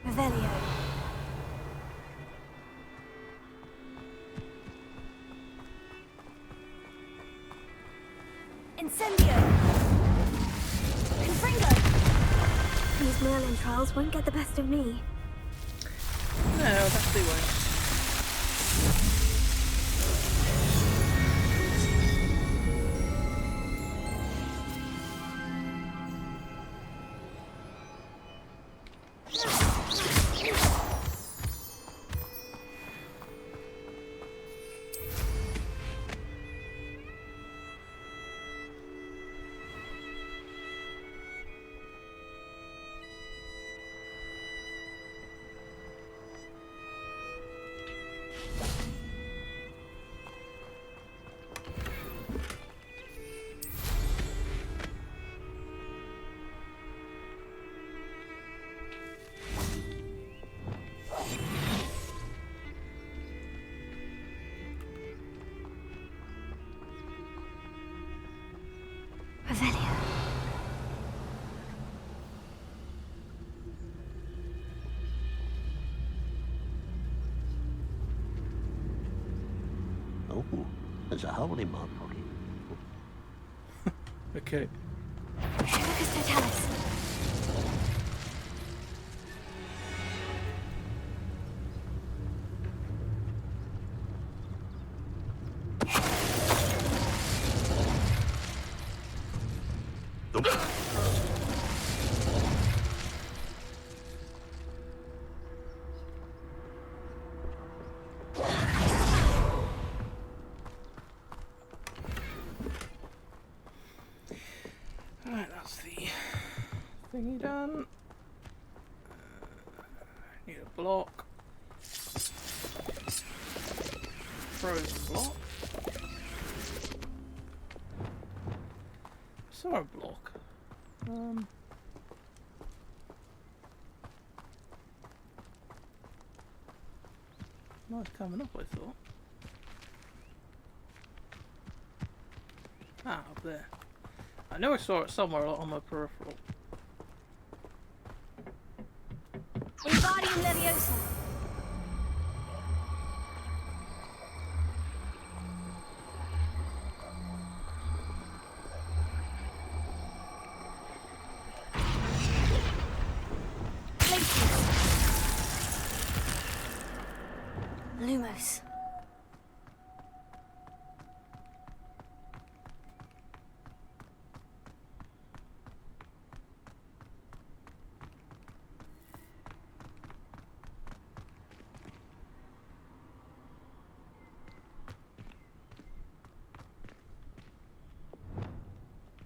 Revelio. Incendio. Confringo. These Merlin trials won't get the best of me. No, that they won't. Revelio. Oh, there's a hole in my pocket. Okay. Lucas Totalis. Alright, that's the thingy done. Need a block. Frozen block. Saw a block. Nice coming up, I thought. Ah, up there. I know I saw it somewhere on my peripheral. Wingardium Leviosa. Lumos.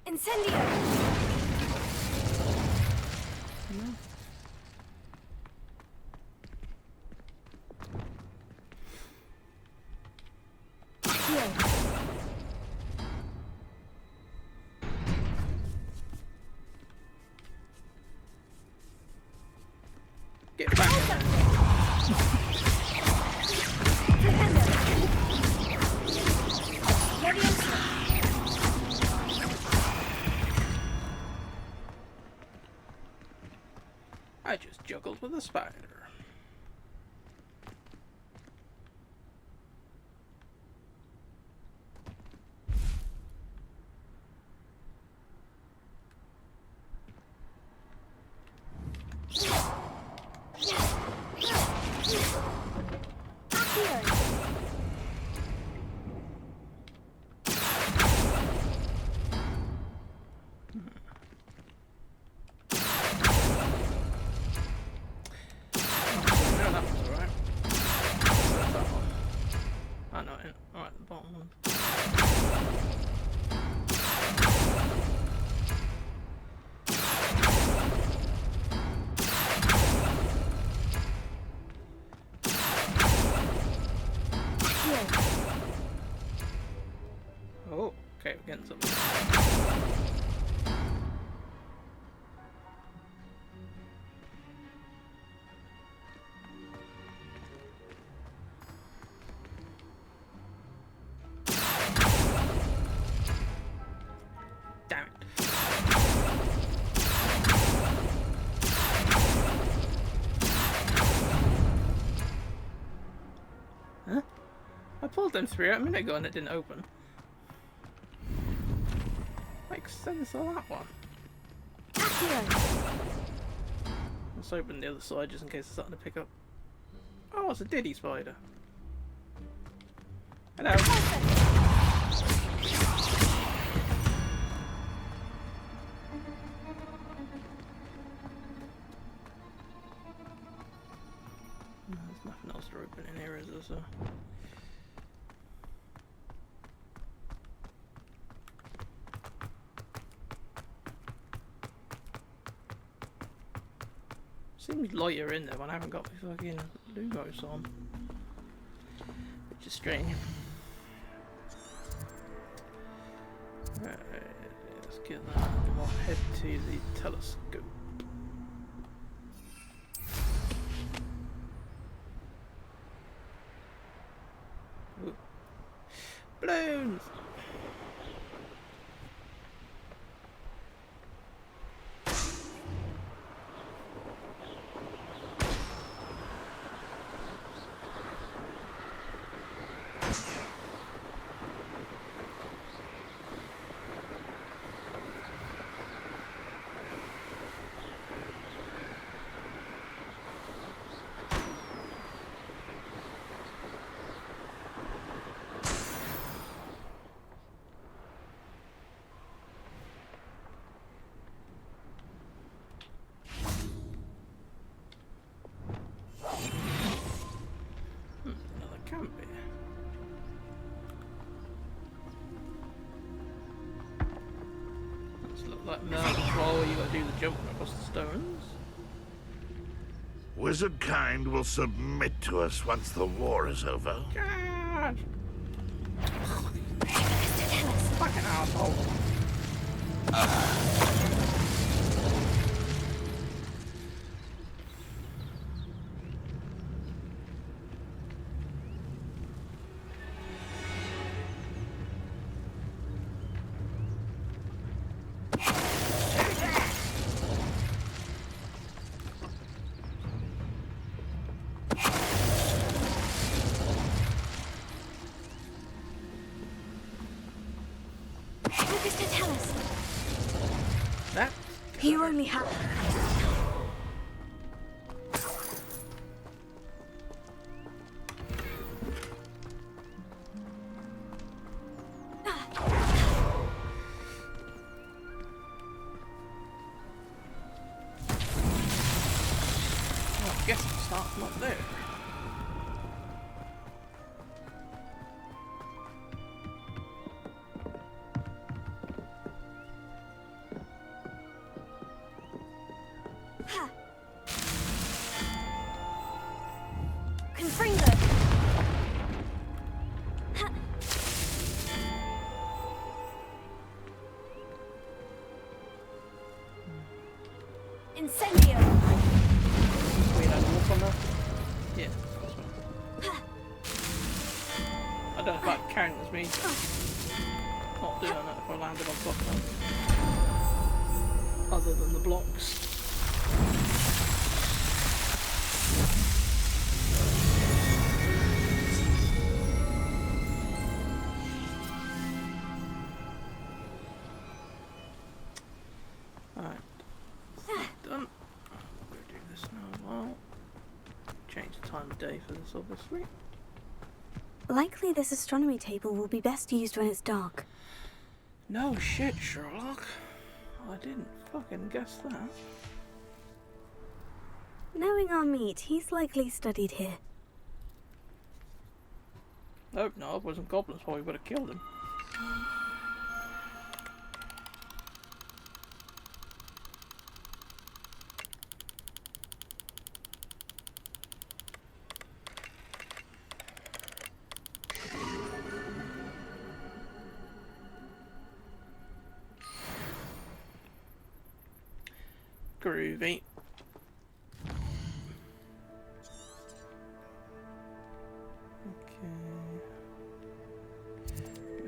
Incendio. Get back. I just juggled with a spider. Oh, okay, we're getting something. Damn it. Huh? I pulled them through a minute ago and it didn't open. Makes sense on that one. Let's open the other side just in case there's something to pick up. Oh, it's a diddy spider. Hello. No, there's nothing else to open in here, is there? So. Seems lighter in there when I haven't got my fucking Lumos on. Which is strange. Right, let's get that and we'll head to the telescope. Ooh. Balloons! let them control, you gotta do the jump across the stones. Wizard kind will submit to us once the war is over. God! Fucking asshole. That? You only have... Well, I guess it starts from up there. Confringo! Incendio! Wait, I walk on that? Yeah, that's right. I don't know if that counts as me not doing it if I landed on top of them. Other than the blocks. Alright. Done. We'll do this now as well. Change the time of day for this, obviously. Likely this astronomy table will be best used when it's dark. No shit, Sherlock. I didn't fucking guess that. Knowing our meat, he's likely studied here. Nope, no, it wasn't goblins, probably would have killed him. Groovy.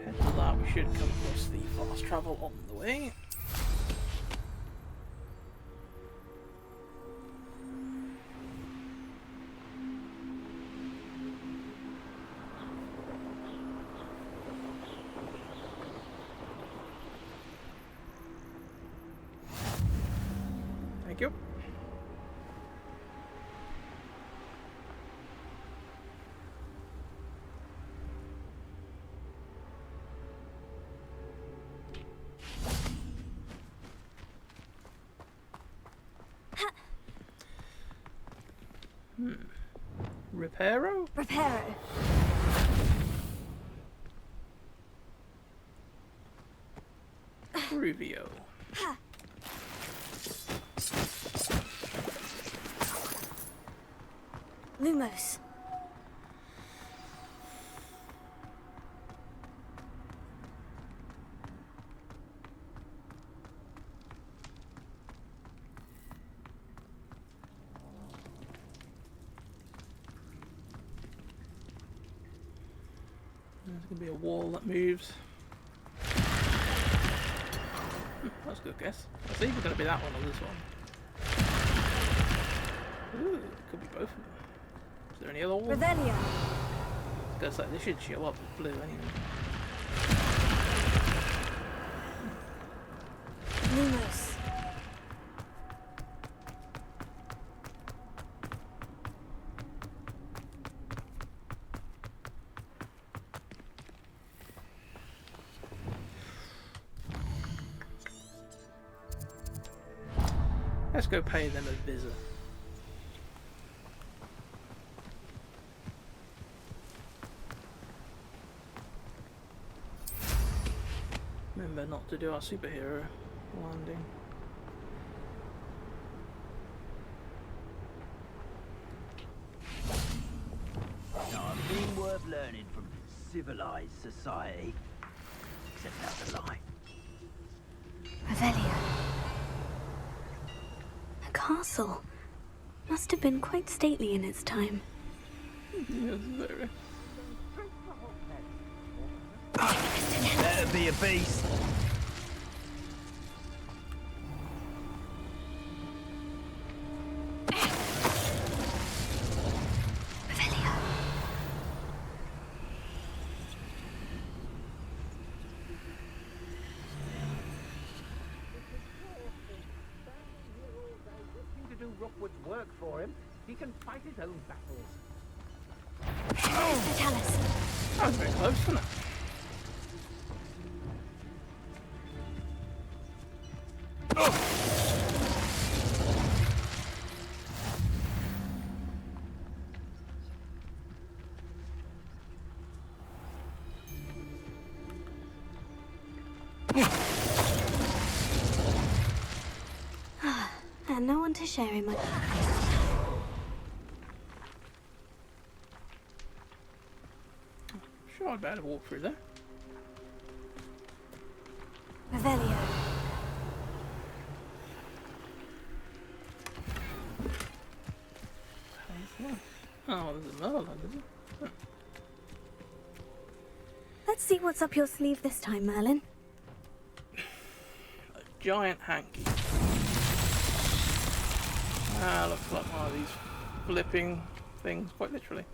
Ahead to that, we should come across the fast travel on the way. Thank you. Reparo? Reparo. Ruvio. Lumos. There's going to be a wall that moves. That's a good guess. It's either going to be that one or this one. Ooh, could be both of them. Is there any other wall? Revelio. I was going to say, they should show up with blue anyway. Lumos. Let's go pay them a visit. Remember not to do our superhero landing. Not a thing worth learning from civilized society. Except how to lie. Revelio. A castle. Must have been quite stately in its time. Yes, very. Better be a beast. To do Rookwood's work for him, he can fight his own battles. Tell us. That was very close, wasn't it? And no one to share in my... Sure, I'd better walk through there. Revelio. Oh, there's a Merlin, is it? Huh. Let's see what's up your sleeve this time, Merlin. A giant hanky. Ah, looks like one of these flipping things, quite literally.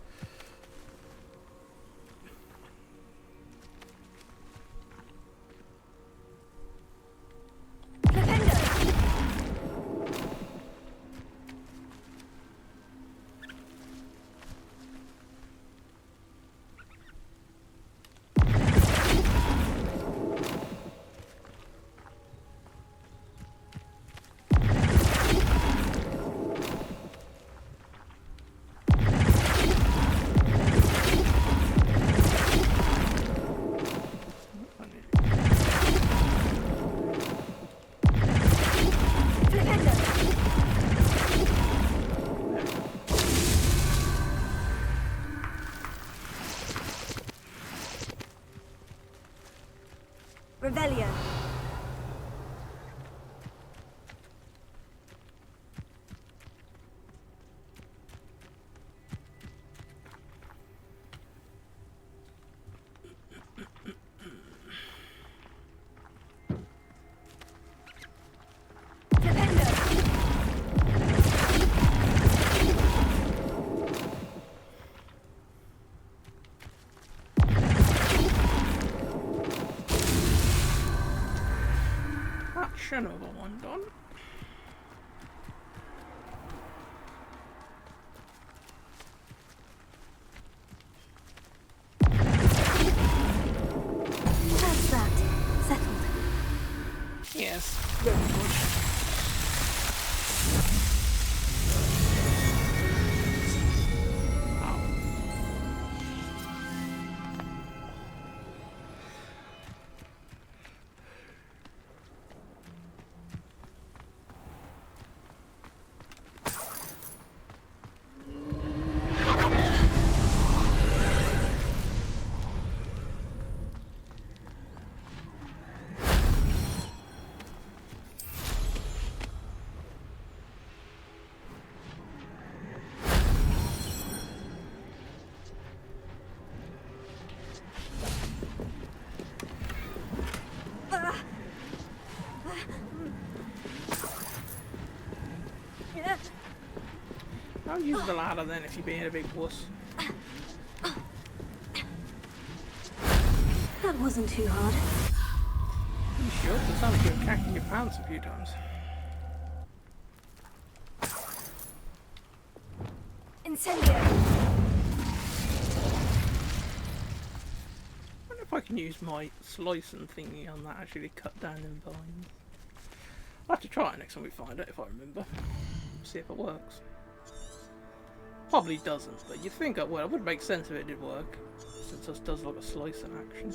Revelio. Another one done. How's that? Settled. Yes, very good. I'll use the ladder then if you're being a big wuss. That wasn't too hard. You sure? It sounds like you're cacking your pants a few times. Incendio. I wonder if I can use my slicing thingy on that actually to cut down them vines. I'll have to try it next time we find it if I remember. See if it works. Probably doesn't, but you'd think it would. It would make sense if it did work, since this does like a slicing action.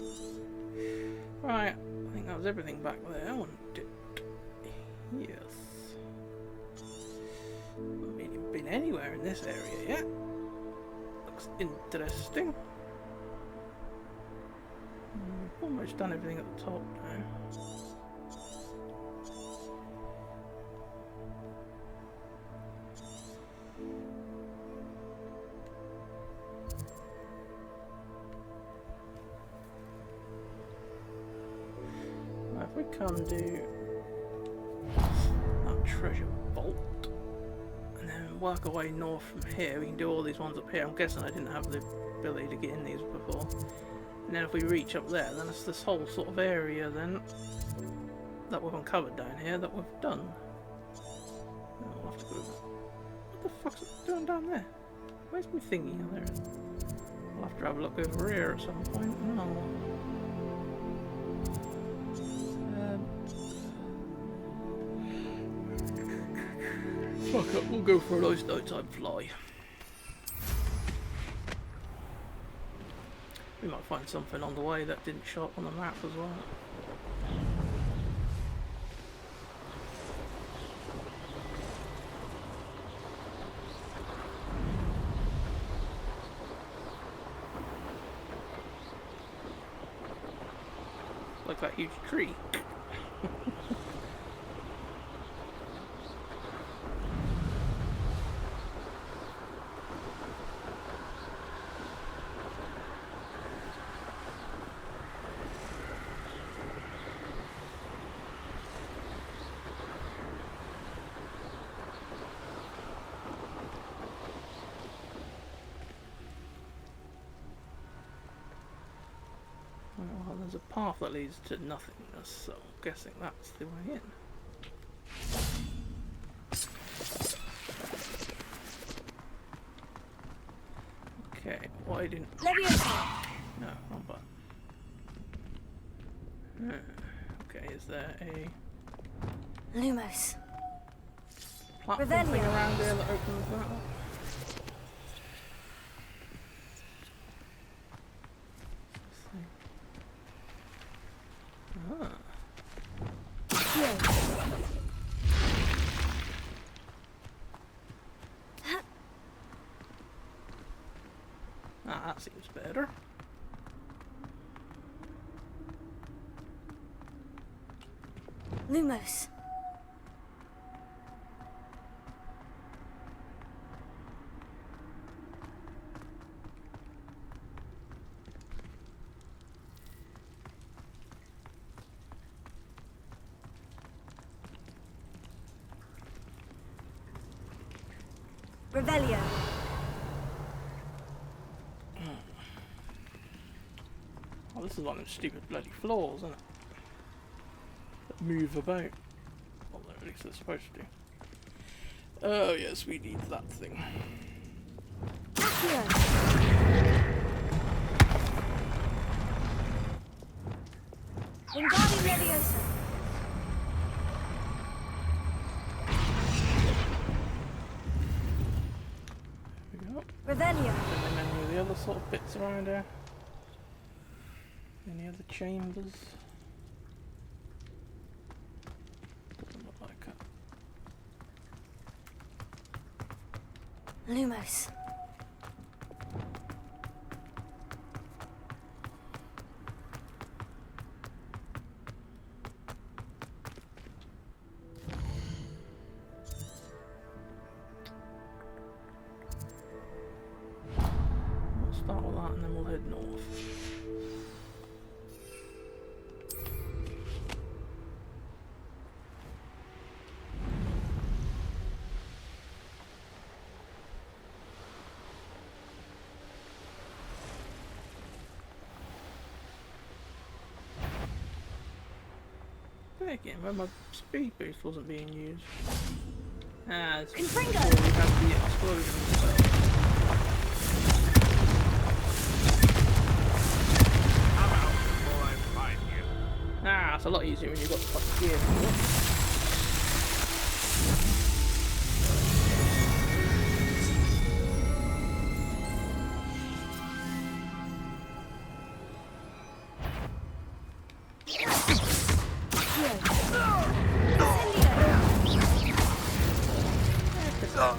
Right, I think that was everything back there, wasn't it? Yes. I haven't been anywhere in this area yet. Looks interesting. Almost done everything at the top now. Now if we come to that treasure vault and then work our way north from here, we can do all these ones up here. I'm guessing I didn't have the ability to get in these before. And then if we reach up there, then it's this whole sort of area then that we've uncovered down here that we've done. And we'll have to go. What the fuck's it doing down there? Where's my thingy? Oh, there it is. We'll have to have a look over here at some point. No. Fuck it, we'll go for a nice nighttime fly. We might find something on the way that didn't show up on the map as well. Like that huge tree. Well, there's a path that leads to nothingness, so I'm guessing that's the way in. Okay, why didn't... No, wrong button. Okay, is there a... Lumos. platform thing around there that opens that up? That seems better. Lumos. Revelio. Oh, this is one of those stupid bloody floors, isn't it? That move about. Well, at least they're supposed to. Oh yes, we need that thing. Wingardium Leviosa. There we go. Revelio. And then any of the other sort of bits around here. Any other chambers? Doesn't look like it. Lumos. We'll start with that and then we'll head north. Again, when my speed boost wasn't being used. Ah, it's before we had the explosion. Ah, it's a lot easier when you've got the fucking gear. I'm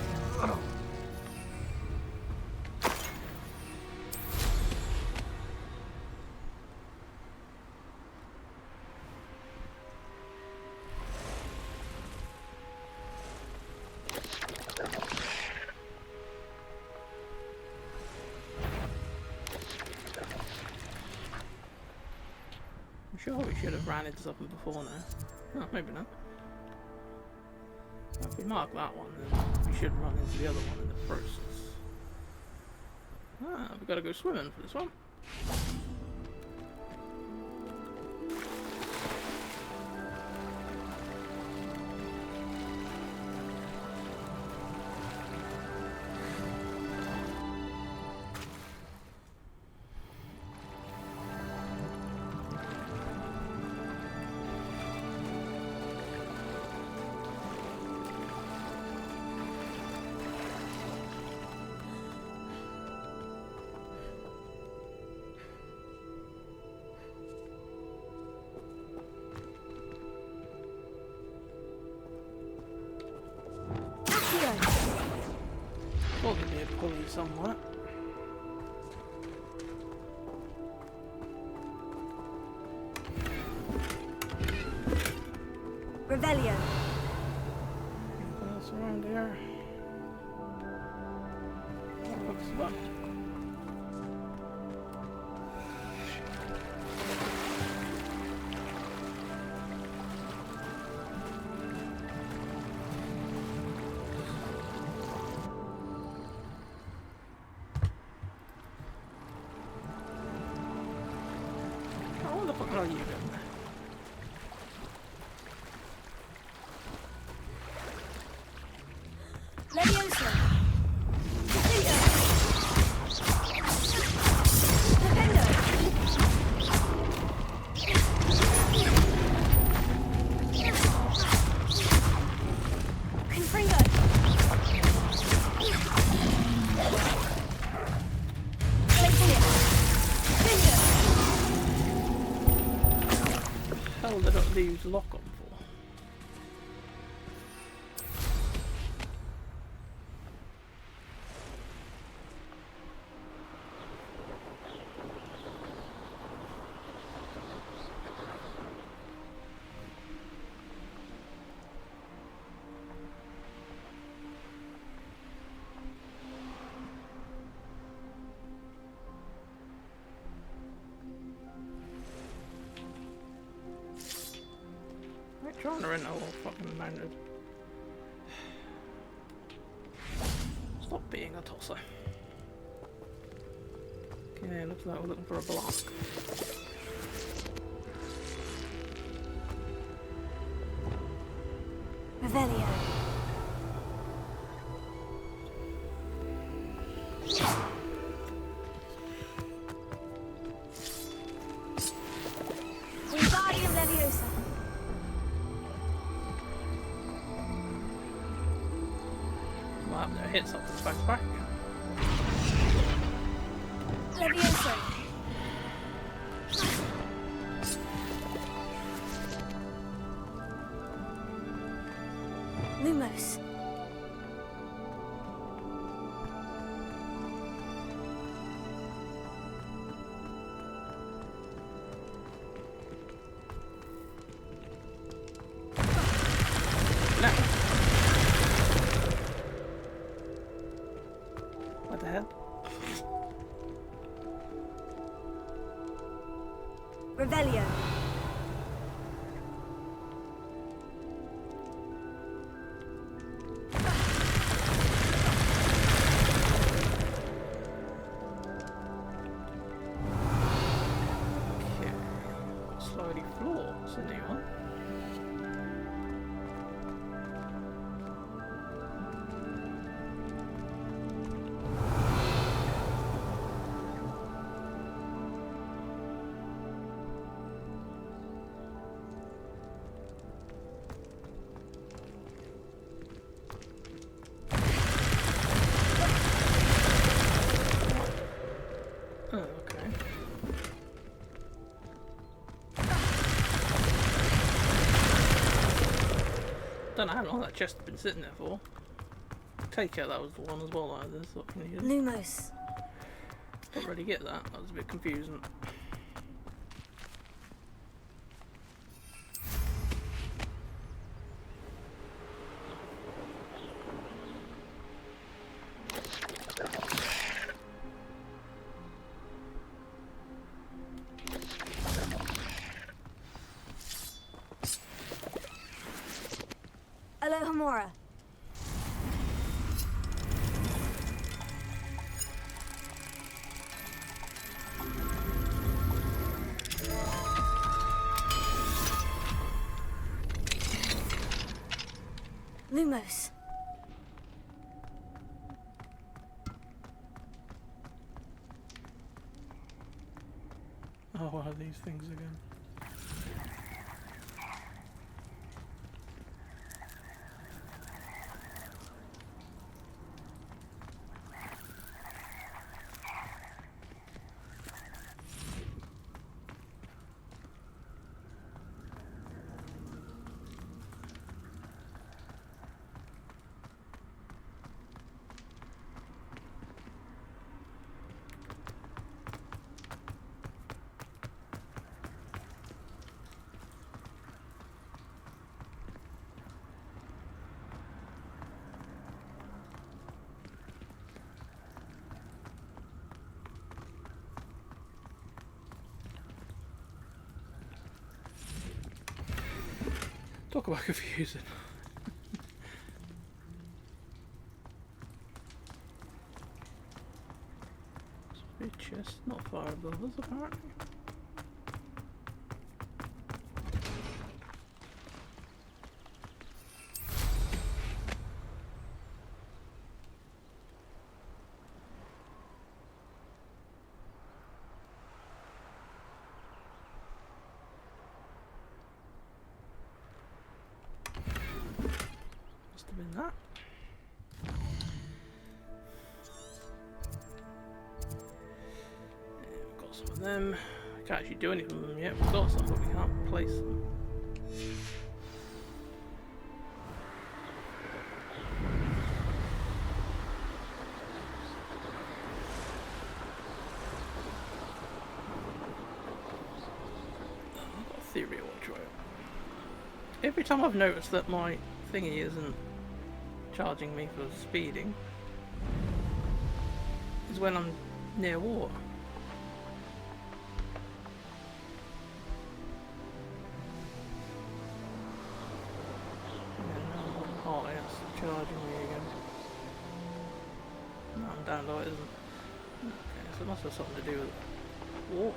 sure we should have ran into something before now. Oh, maybe not. If we mark that one, then we should run into the other one in the process. Ah, we've got to go swimming for this one. Thought there'd be a pulley somewhere. Revelio. Anything else around here? That looks locked. What the fuck are you doing there? Leviosa. Hell, they don't leave lock on for. Trying to rent all fucking mounted. Stop being a tosser. Okay, looks like we're looking for a block. Revelio. Wingardium Leviosa. Well, that hit something back back. Leviosa. Lumos. What the hell? Revelio. Okay. Slowly floor. It's a new one. Oh, okay. Don't know how long that chest has been sitting there for. take it that was the one as well. Like this, what can you do? Lumos. Don't really get that. That was a bit confusing. Alohomora. Lumos. Oh, what are these things again? Talk about confusing. It's a chest, not far above us apparently. Been that. Yeah, we've got some of them. I can't actually do anything with them yet. We've got some, but we can't place them. I've got a theory I want to try it. Every time I've noticed that my thingy isn't charging me for speeding is when I'm near water. Oh, it's charging me again. No, I'm down low, it isn't. Okay, so it must have something to do with water.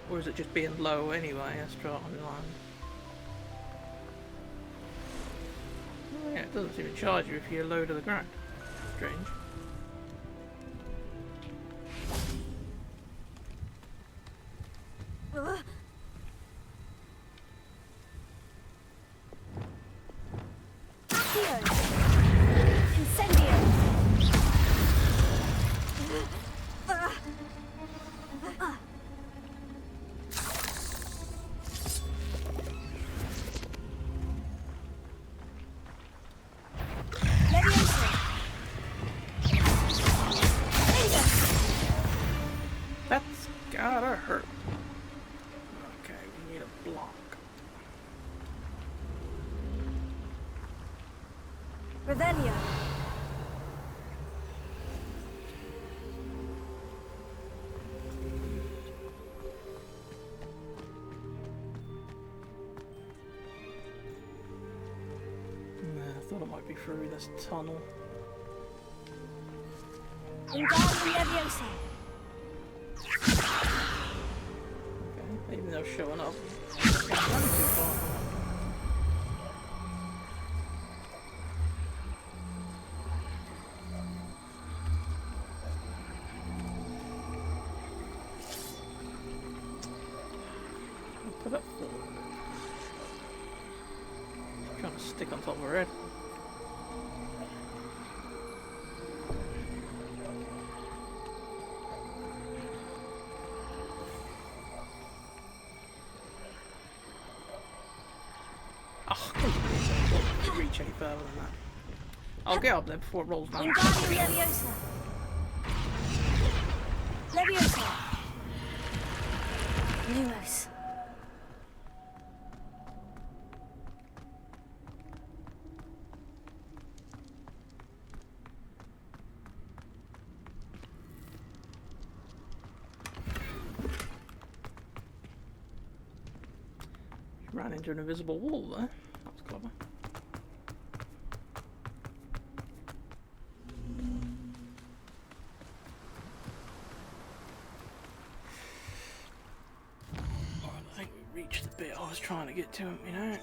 Or is it just being low anyway? Let's try it on land. Yeah, it doesn't seem to charge you if you're low to the ground. Strange. That's gotta hurt. Okay, we need a block. Revelio. I thought it might be through this tunnel. Wingardium Leviosa. Okay, even though showing up. Put that forward. Trying to stick on top of her head. Oh, come on. Don't reach any further than that. I'll get up there before it rolls down. Wingardium Leviosa. Leviosa. Lumos. Ran into an invisible wall there. That was clever. Alright, I think we reached the bit I was trying to get to, you know?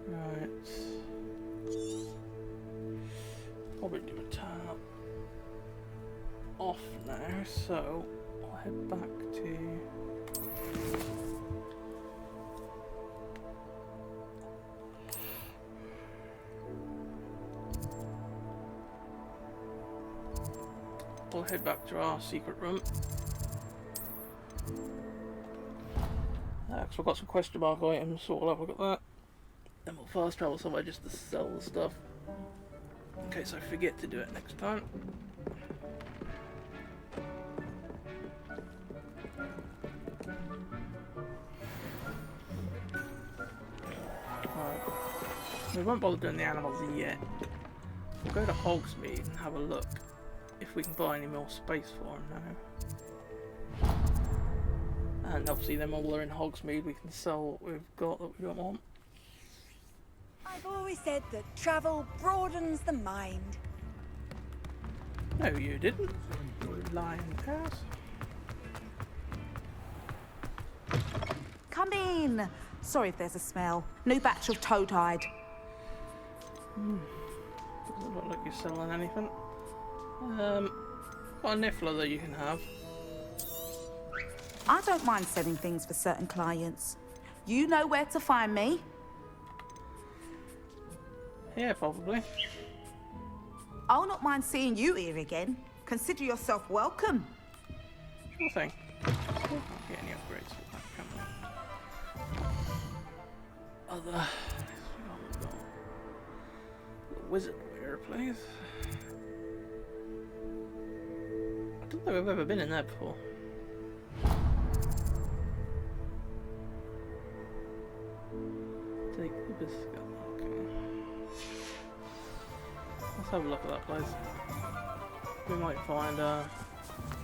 Yeah. Right. Probably do a turn up off now, so I'll head back to our secret room. Because we've got some question mark items, so we'll have a look at that. Then we'll fast travel somewhere just to sell the stuff, in case I forget to do it next time. We won't bother doing the animals yet. We'll go to Hogsmeade and have a look if we can buy any more space for them now. And obviously then while we're in Hogsmeade we can sell what we've got that we don't want. I've always said that travel broadens the mind. No, you didn't. You lying ass. Come in. Sorry if there's a smell. New batch of toad-hide. Doesn't look like you're selling anything. Got a niffler that you can have. I don't mind selling things for certain clients. You know where to find me. Yeah, probably. I'll not mind seeing you here again. Consider yourself welcome. Sure thing. Still can't get any upgrades for that, can we? Other... we've got the wizard wear, please. I don't think I've ever been in there before. Take the biscuit. Okay. Let's have a look at that place. We might find a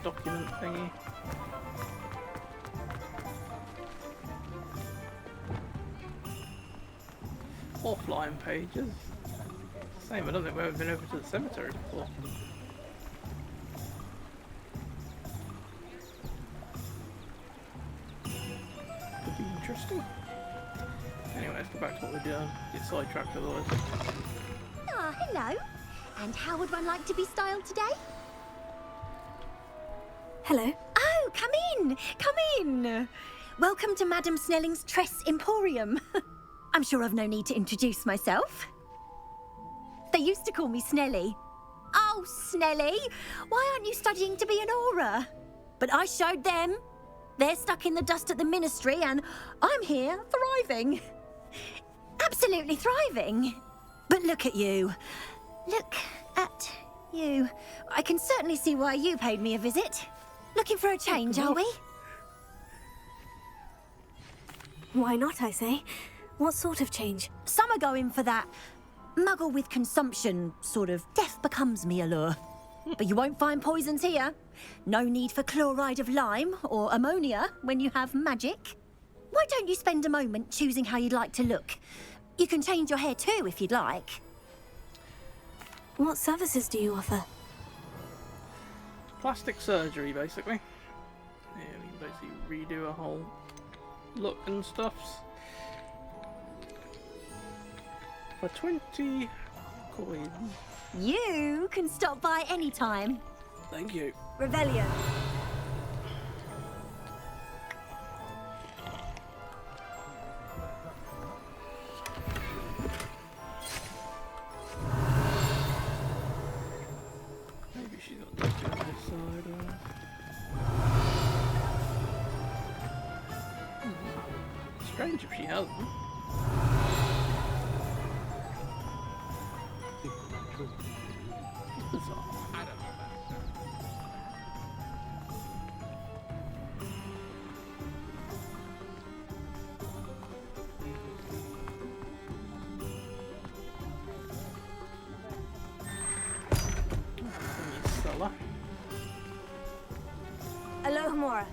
document thingy. Offline pages. Same, I don't think we've ever been over to the cemetery before. Could be interesting. Anyway, let's go back to what we're doing. Get sidetracked otherwise. Ah, hello. And how would one like to be styled today? Hello. Oh, come in! Come in! Welcome to Madame Snelling's Tress Emporium. I'm sure I've no need to introduce myself. They used to call me Snelly. Oh, Snelly! Why aren't you studying to be an aura? But I showed them. They're stuck in the dust at the ministry and I'm here thriving. Absolutely thriving. But look at you. Look at you. I can certainly see why you paid me a visit. Looking for a change, are we? Why not, I say? What sort of change? Some are going for that muggle with consumption, sort of death becomes me allure. But you won't find poisons here. No need for chloride of lime or ammonia when you have magic. Why don't you spend a moment choosing how you'd like to look? You can change your hair too if you'd like. What services do you offer? Plastic surgery, basically. Yeah, we can basically redo a whole look and stuffs. For 20 coins. You can stop by any time. Thank you. Revelio. Maybe she's got that on this side. Strange if she hasn't. Bizarre. I don't know that. Cellar. Alohomora.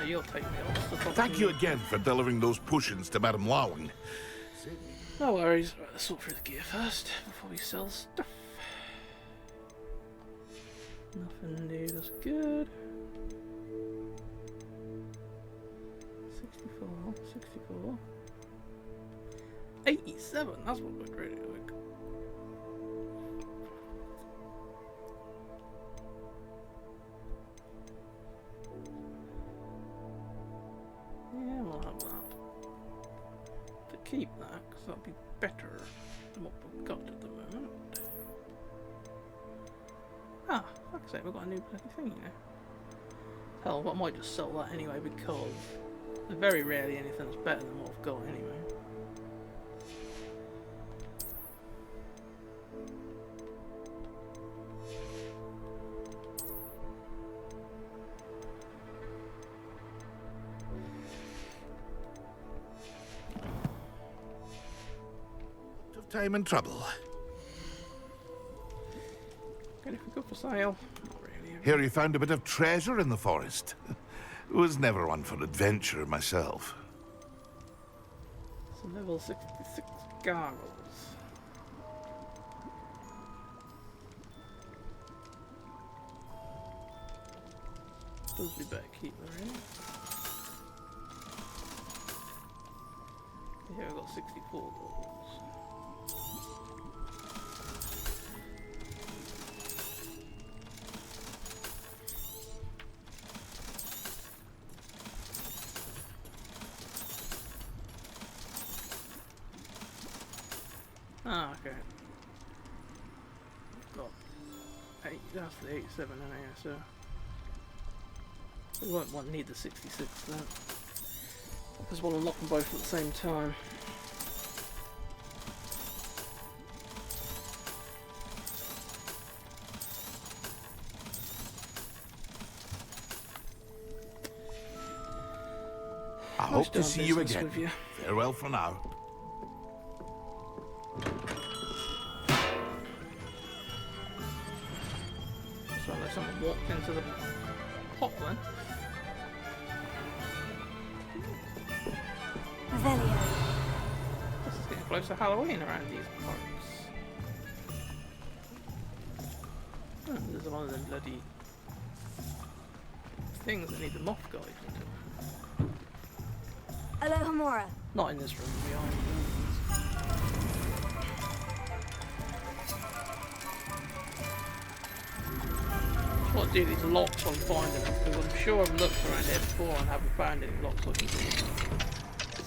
You'll take me off. Thank you again for delivering those potions to Madame Lawing. No worries. Right, let's sort through the gear first before we sell stuff. Nothing new, that's good. 64, 64. 87, that's what looked really quick. Yeah, we'll have that. To keep that, because that'll be better than what we've got at the moment. Ah, like I say, we've got a new bloody thing, you know. Hell, I might just sell that anyway, because there's very rarely anything that's better than what I've got anyway. Time and trouble. Anything good for sale? Not really. Hear you found a bit of treasure in the forest. Was never one for adventure myself. Some level 66 gargles. Suppose we better keep her in. Here I've got 64 goals. Ah, okay. Got 8, that's the 87 in here, so we won't need the 66 then. Because we'll unlock them both at the same time. I hope to see you again. Farewell for now. So unless someone walked into the pot then. Revelio. This is getting close to Halloween around these parts. Oh, there's one of them bloody things that need the moth guys into. Alohomora. Not in this room, behind the What I do these locks on finding them, because I'm sure I've looked around here before and haven't found any locks I can do.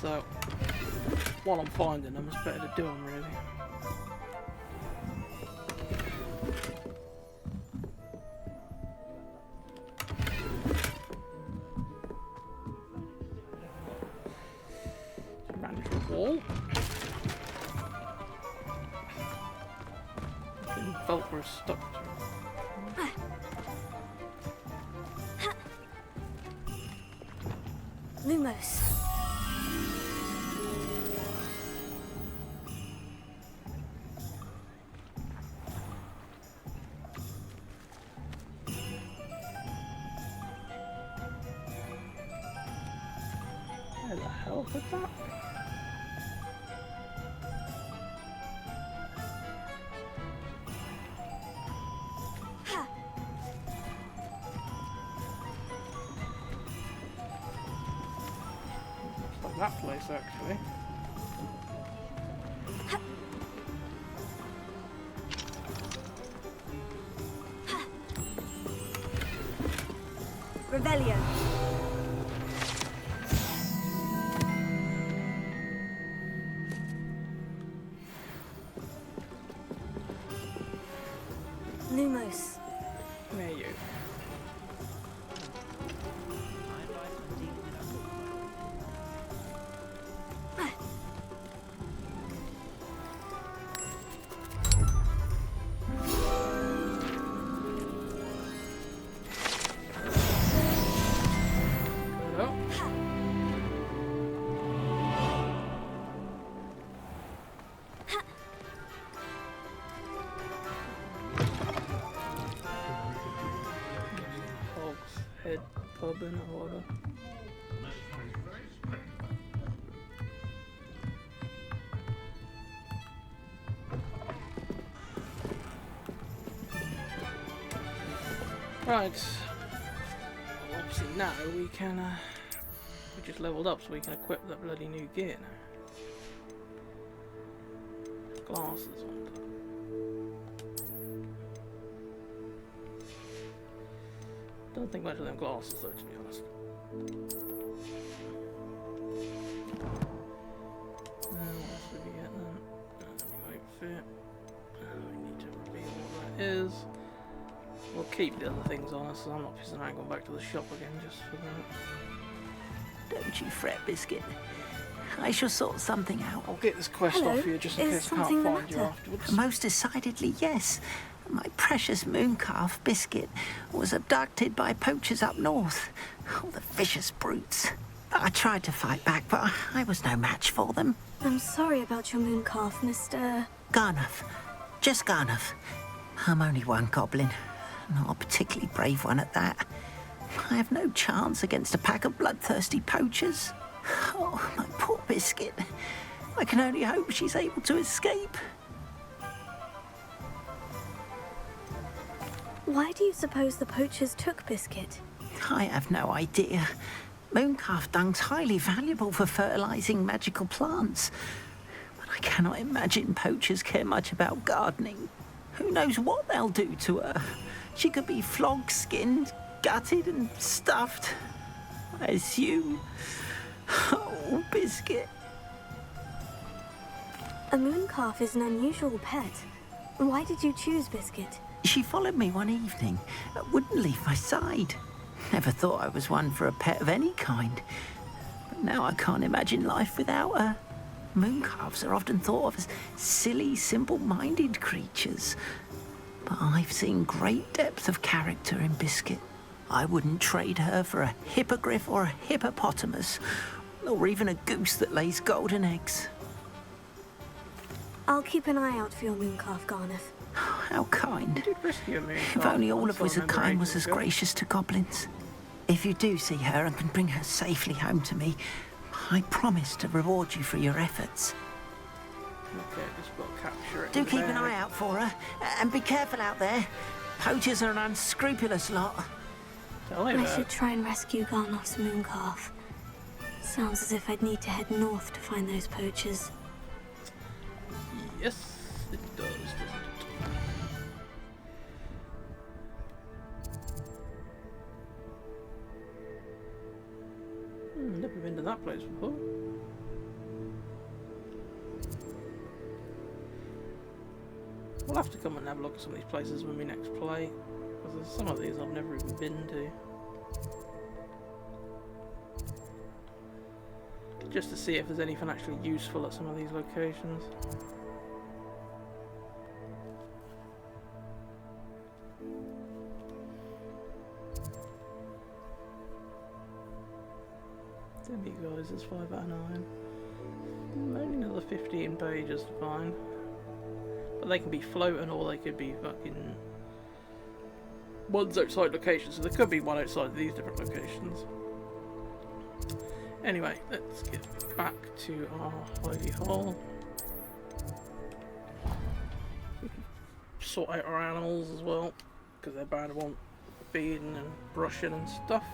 So, while I'm finding them, it's better to do them really. Manage the wall. Velcro stuck to it. Lumos. Where the hell is that? that place actually. Revelio. Lumos. There you. Head pub in order. Right. Well, obviously now we can. We just leveled up, so we can equip that bloody new gear now. Glasses on. Don't think much of them glasses though, to be honest. What else did we get then? New outfit. We need to reveal what that is. We'll keep the other things on us, so I'm not pissing around going back to the shop again just for that. Don't you fret, Biscuit. I shall sort something out. I'll get this quest off you just in case I can't find you afterwards. Most decidedly, yes. My precious mooncalf, Biscuit, was abducted by poachers up north. Oh, the vicious brutes. I tried to fight back, but I was no match for them. I'm sorry about your mooncalf, Mr. Garnuff. Just Garnuff. I'm only one goblin. Not a particularly brave one at that. I have no chance against a pack of bloodthirsty poachers. Oh, my poor Biscuit. I can only hope she's able to escape. Why do you suppose the poachers took Biscuit? I have no idea. Mooncalf dung's highly valuable for fertilizing magical plants. But I cannot imagine poachers care much about gardening. Who knows what they'll do to her? She could be flogged, skinned, gutted and stuffed. I assume. Oh, Biscuit. A mooncalf is an unusual pet. Why did you choose Biscuit? She followed me one evening, wouldn't leave my side. Never thought I was one for a pet of any kind. But now I can't imagine life without her. Mooncalves are often thought of as silly, simple-minded creatures. But I've seen great depth of character in Biscuit. I wouldn't trade her for a hippogriff or a hippopotamus, or even a goose that lays golden eggs. I'll keep an eye out for your mooncalf, Garnuff. How kind. You did rescue me. If only all of Wizardkind was as gracious to goblins. If you do see her and can bring her safely home to me, I promise to reward you for your efforts. Okay, just got to capture it. Do keep an eye out for her, and be careful out there. Poachers are an unscrupulous lot. I should try and rescue Garnoff's mooncalf. Sounds as if I'd need to head north to find those poachers. Yes, it does, doesn't it? Never been to that place before. We'll have to come and have a look at some of these places when we next play, because there's some of these I've never even been to. Just to see if there's anything actually useful at some of these locations. Guys, it's 5 out of 9. Only another 15 pages to find. But they can be floating or they could be fucking ones outside locations. So there could be one outside these different locations. Anyway, let's get back to our hidey hole. We can sort out our animals as well, because they're bound to want feeding and brushing and stuff.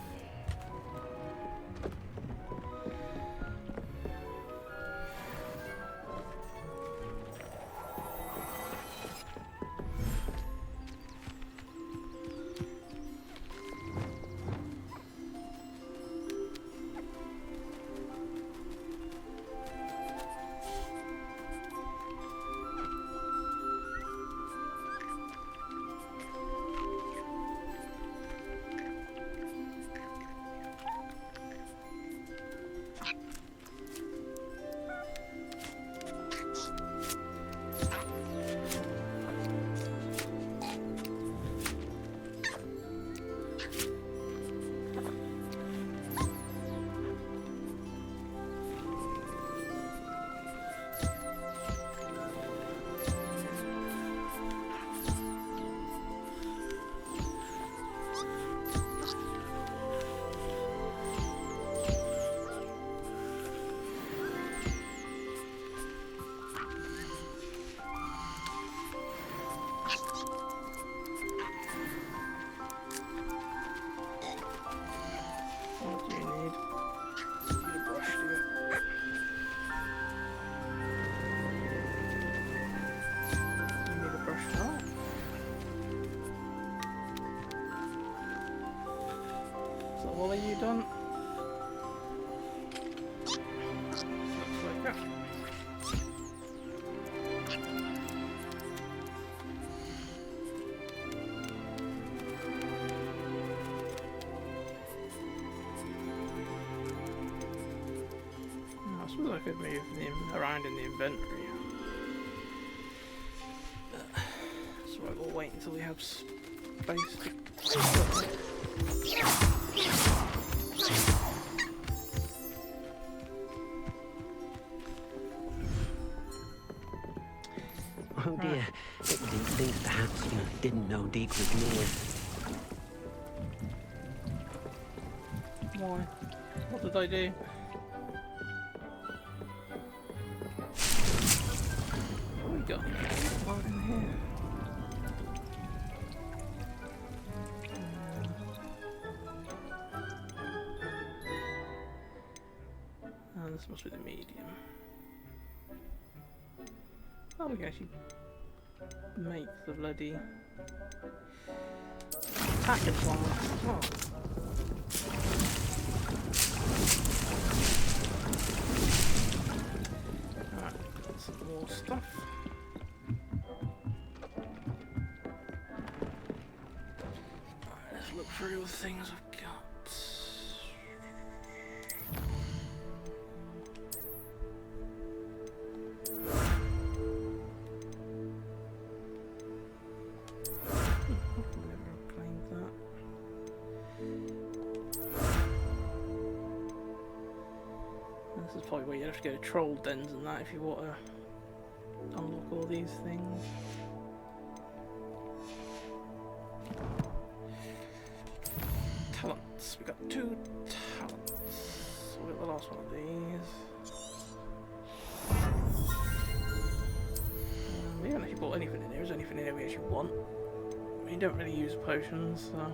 Wall, are you done? Looks like that. I suppose I could move him around in the inventory. So we'll wait until we have space to... Oh dear, it means perhaps you didn't know Deke was near. Why? What did I do? What we got? What in here? Oh, this must be the medium. Oh, we can actually make the bloody packet one as well. Alright, got some more stuff. Alright, let's look through the things I've got. This is probably where you have to go to troll dens and that if you want to unlock all these things. Talents. We got 2 talents. We'll get the last one of these. We haven't actually bought anything in here. Is there anything in here we actually want? We don't really use potions, so.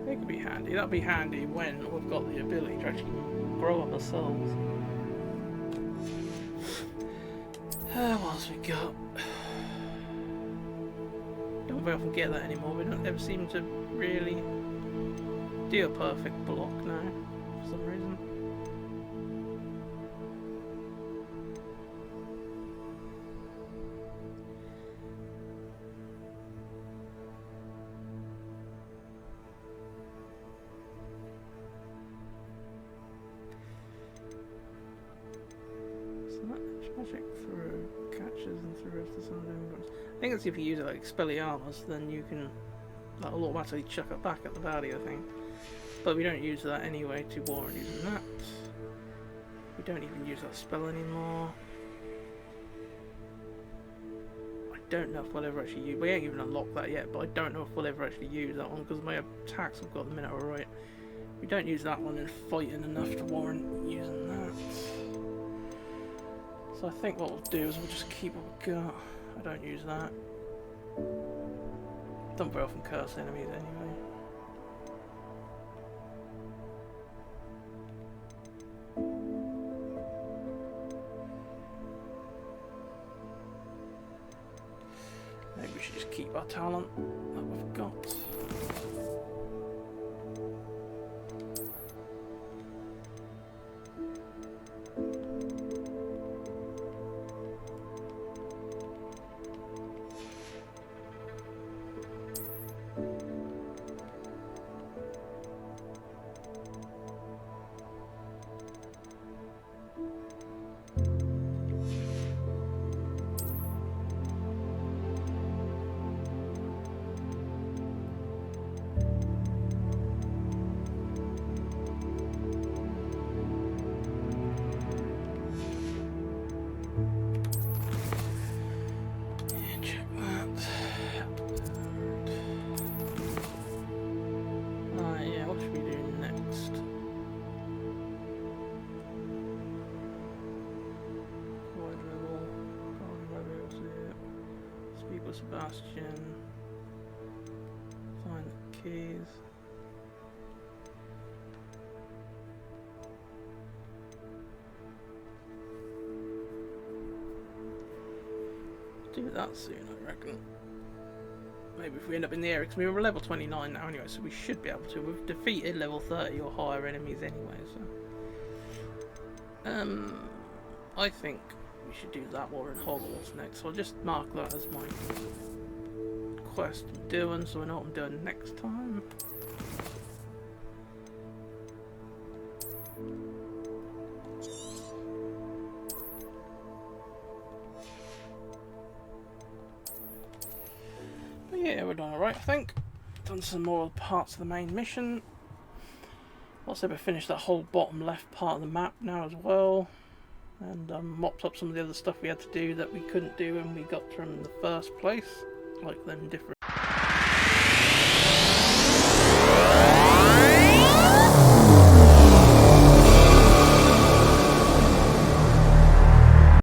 It could be handy. That'll be handy when we've got the ability to actually grow up ourselves. What else we got? Don't very often get that anymore. We don't ever seem to really do a perfect block now, for some reason. Magic through catches and through after some damage. I think it's if you use it like Expelliarmus, then you can that'll automatically chuck it back at the baddie, I think. But we don't use that anyway to warrant using that. We don't even use that spell anymore. I don't know if we'll ever actually use. We ain't even unlocked that yet, but I don't know if we'll ever actually use that one because my attacks I've got at the minute are right. We don't use that one in fighting enough to warrant using that. So I think what we'll do is we'll just keep what we've got. I don't use that. Don't very often curse enemies anyway. Maybe we should just keep our talent that we've got. bastion. Find the keys. Do that soon, I reckon. Maybe if we end up in the area, because we were level 29 now anyway, so we should be able to. We've defeated level 30 or higher enemies anyway, so... I think we should do that while we're in Hogwarts next, so I'll just mark that as my quest I'm doing, so I know what I'm doing next time. But yeah, we're doing alright, I think. Done some more parts of the main mission. Also, we finished that whole bottom left part of the map now as well. And mopped up some of the other stuff we had to do that we couldn't do when we got from the first place. Like them different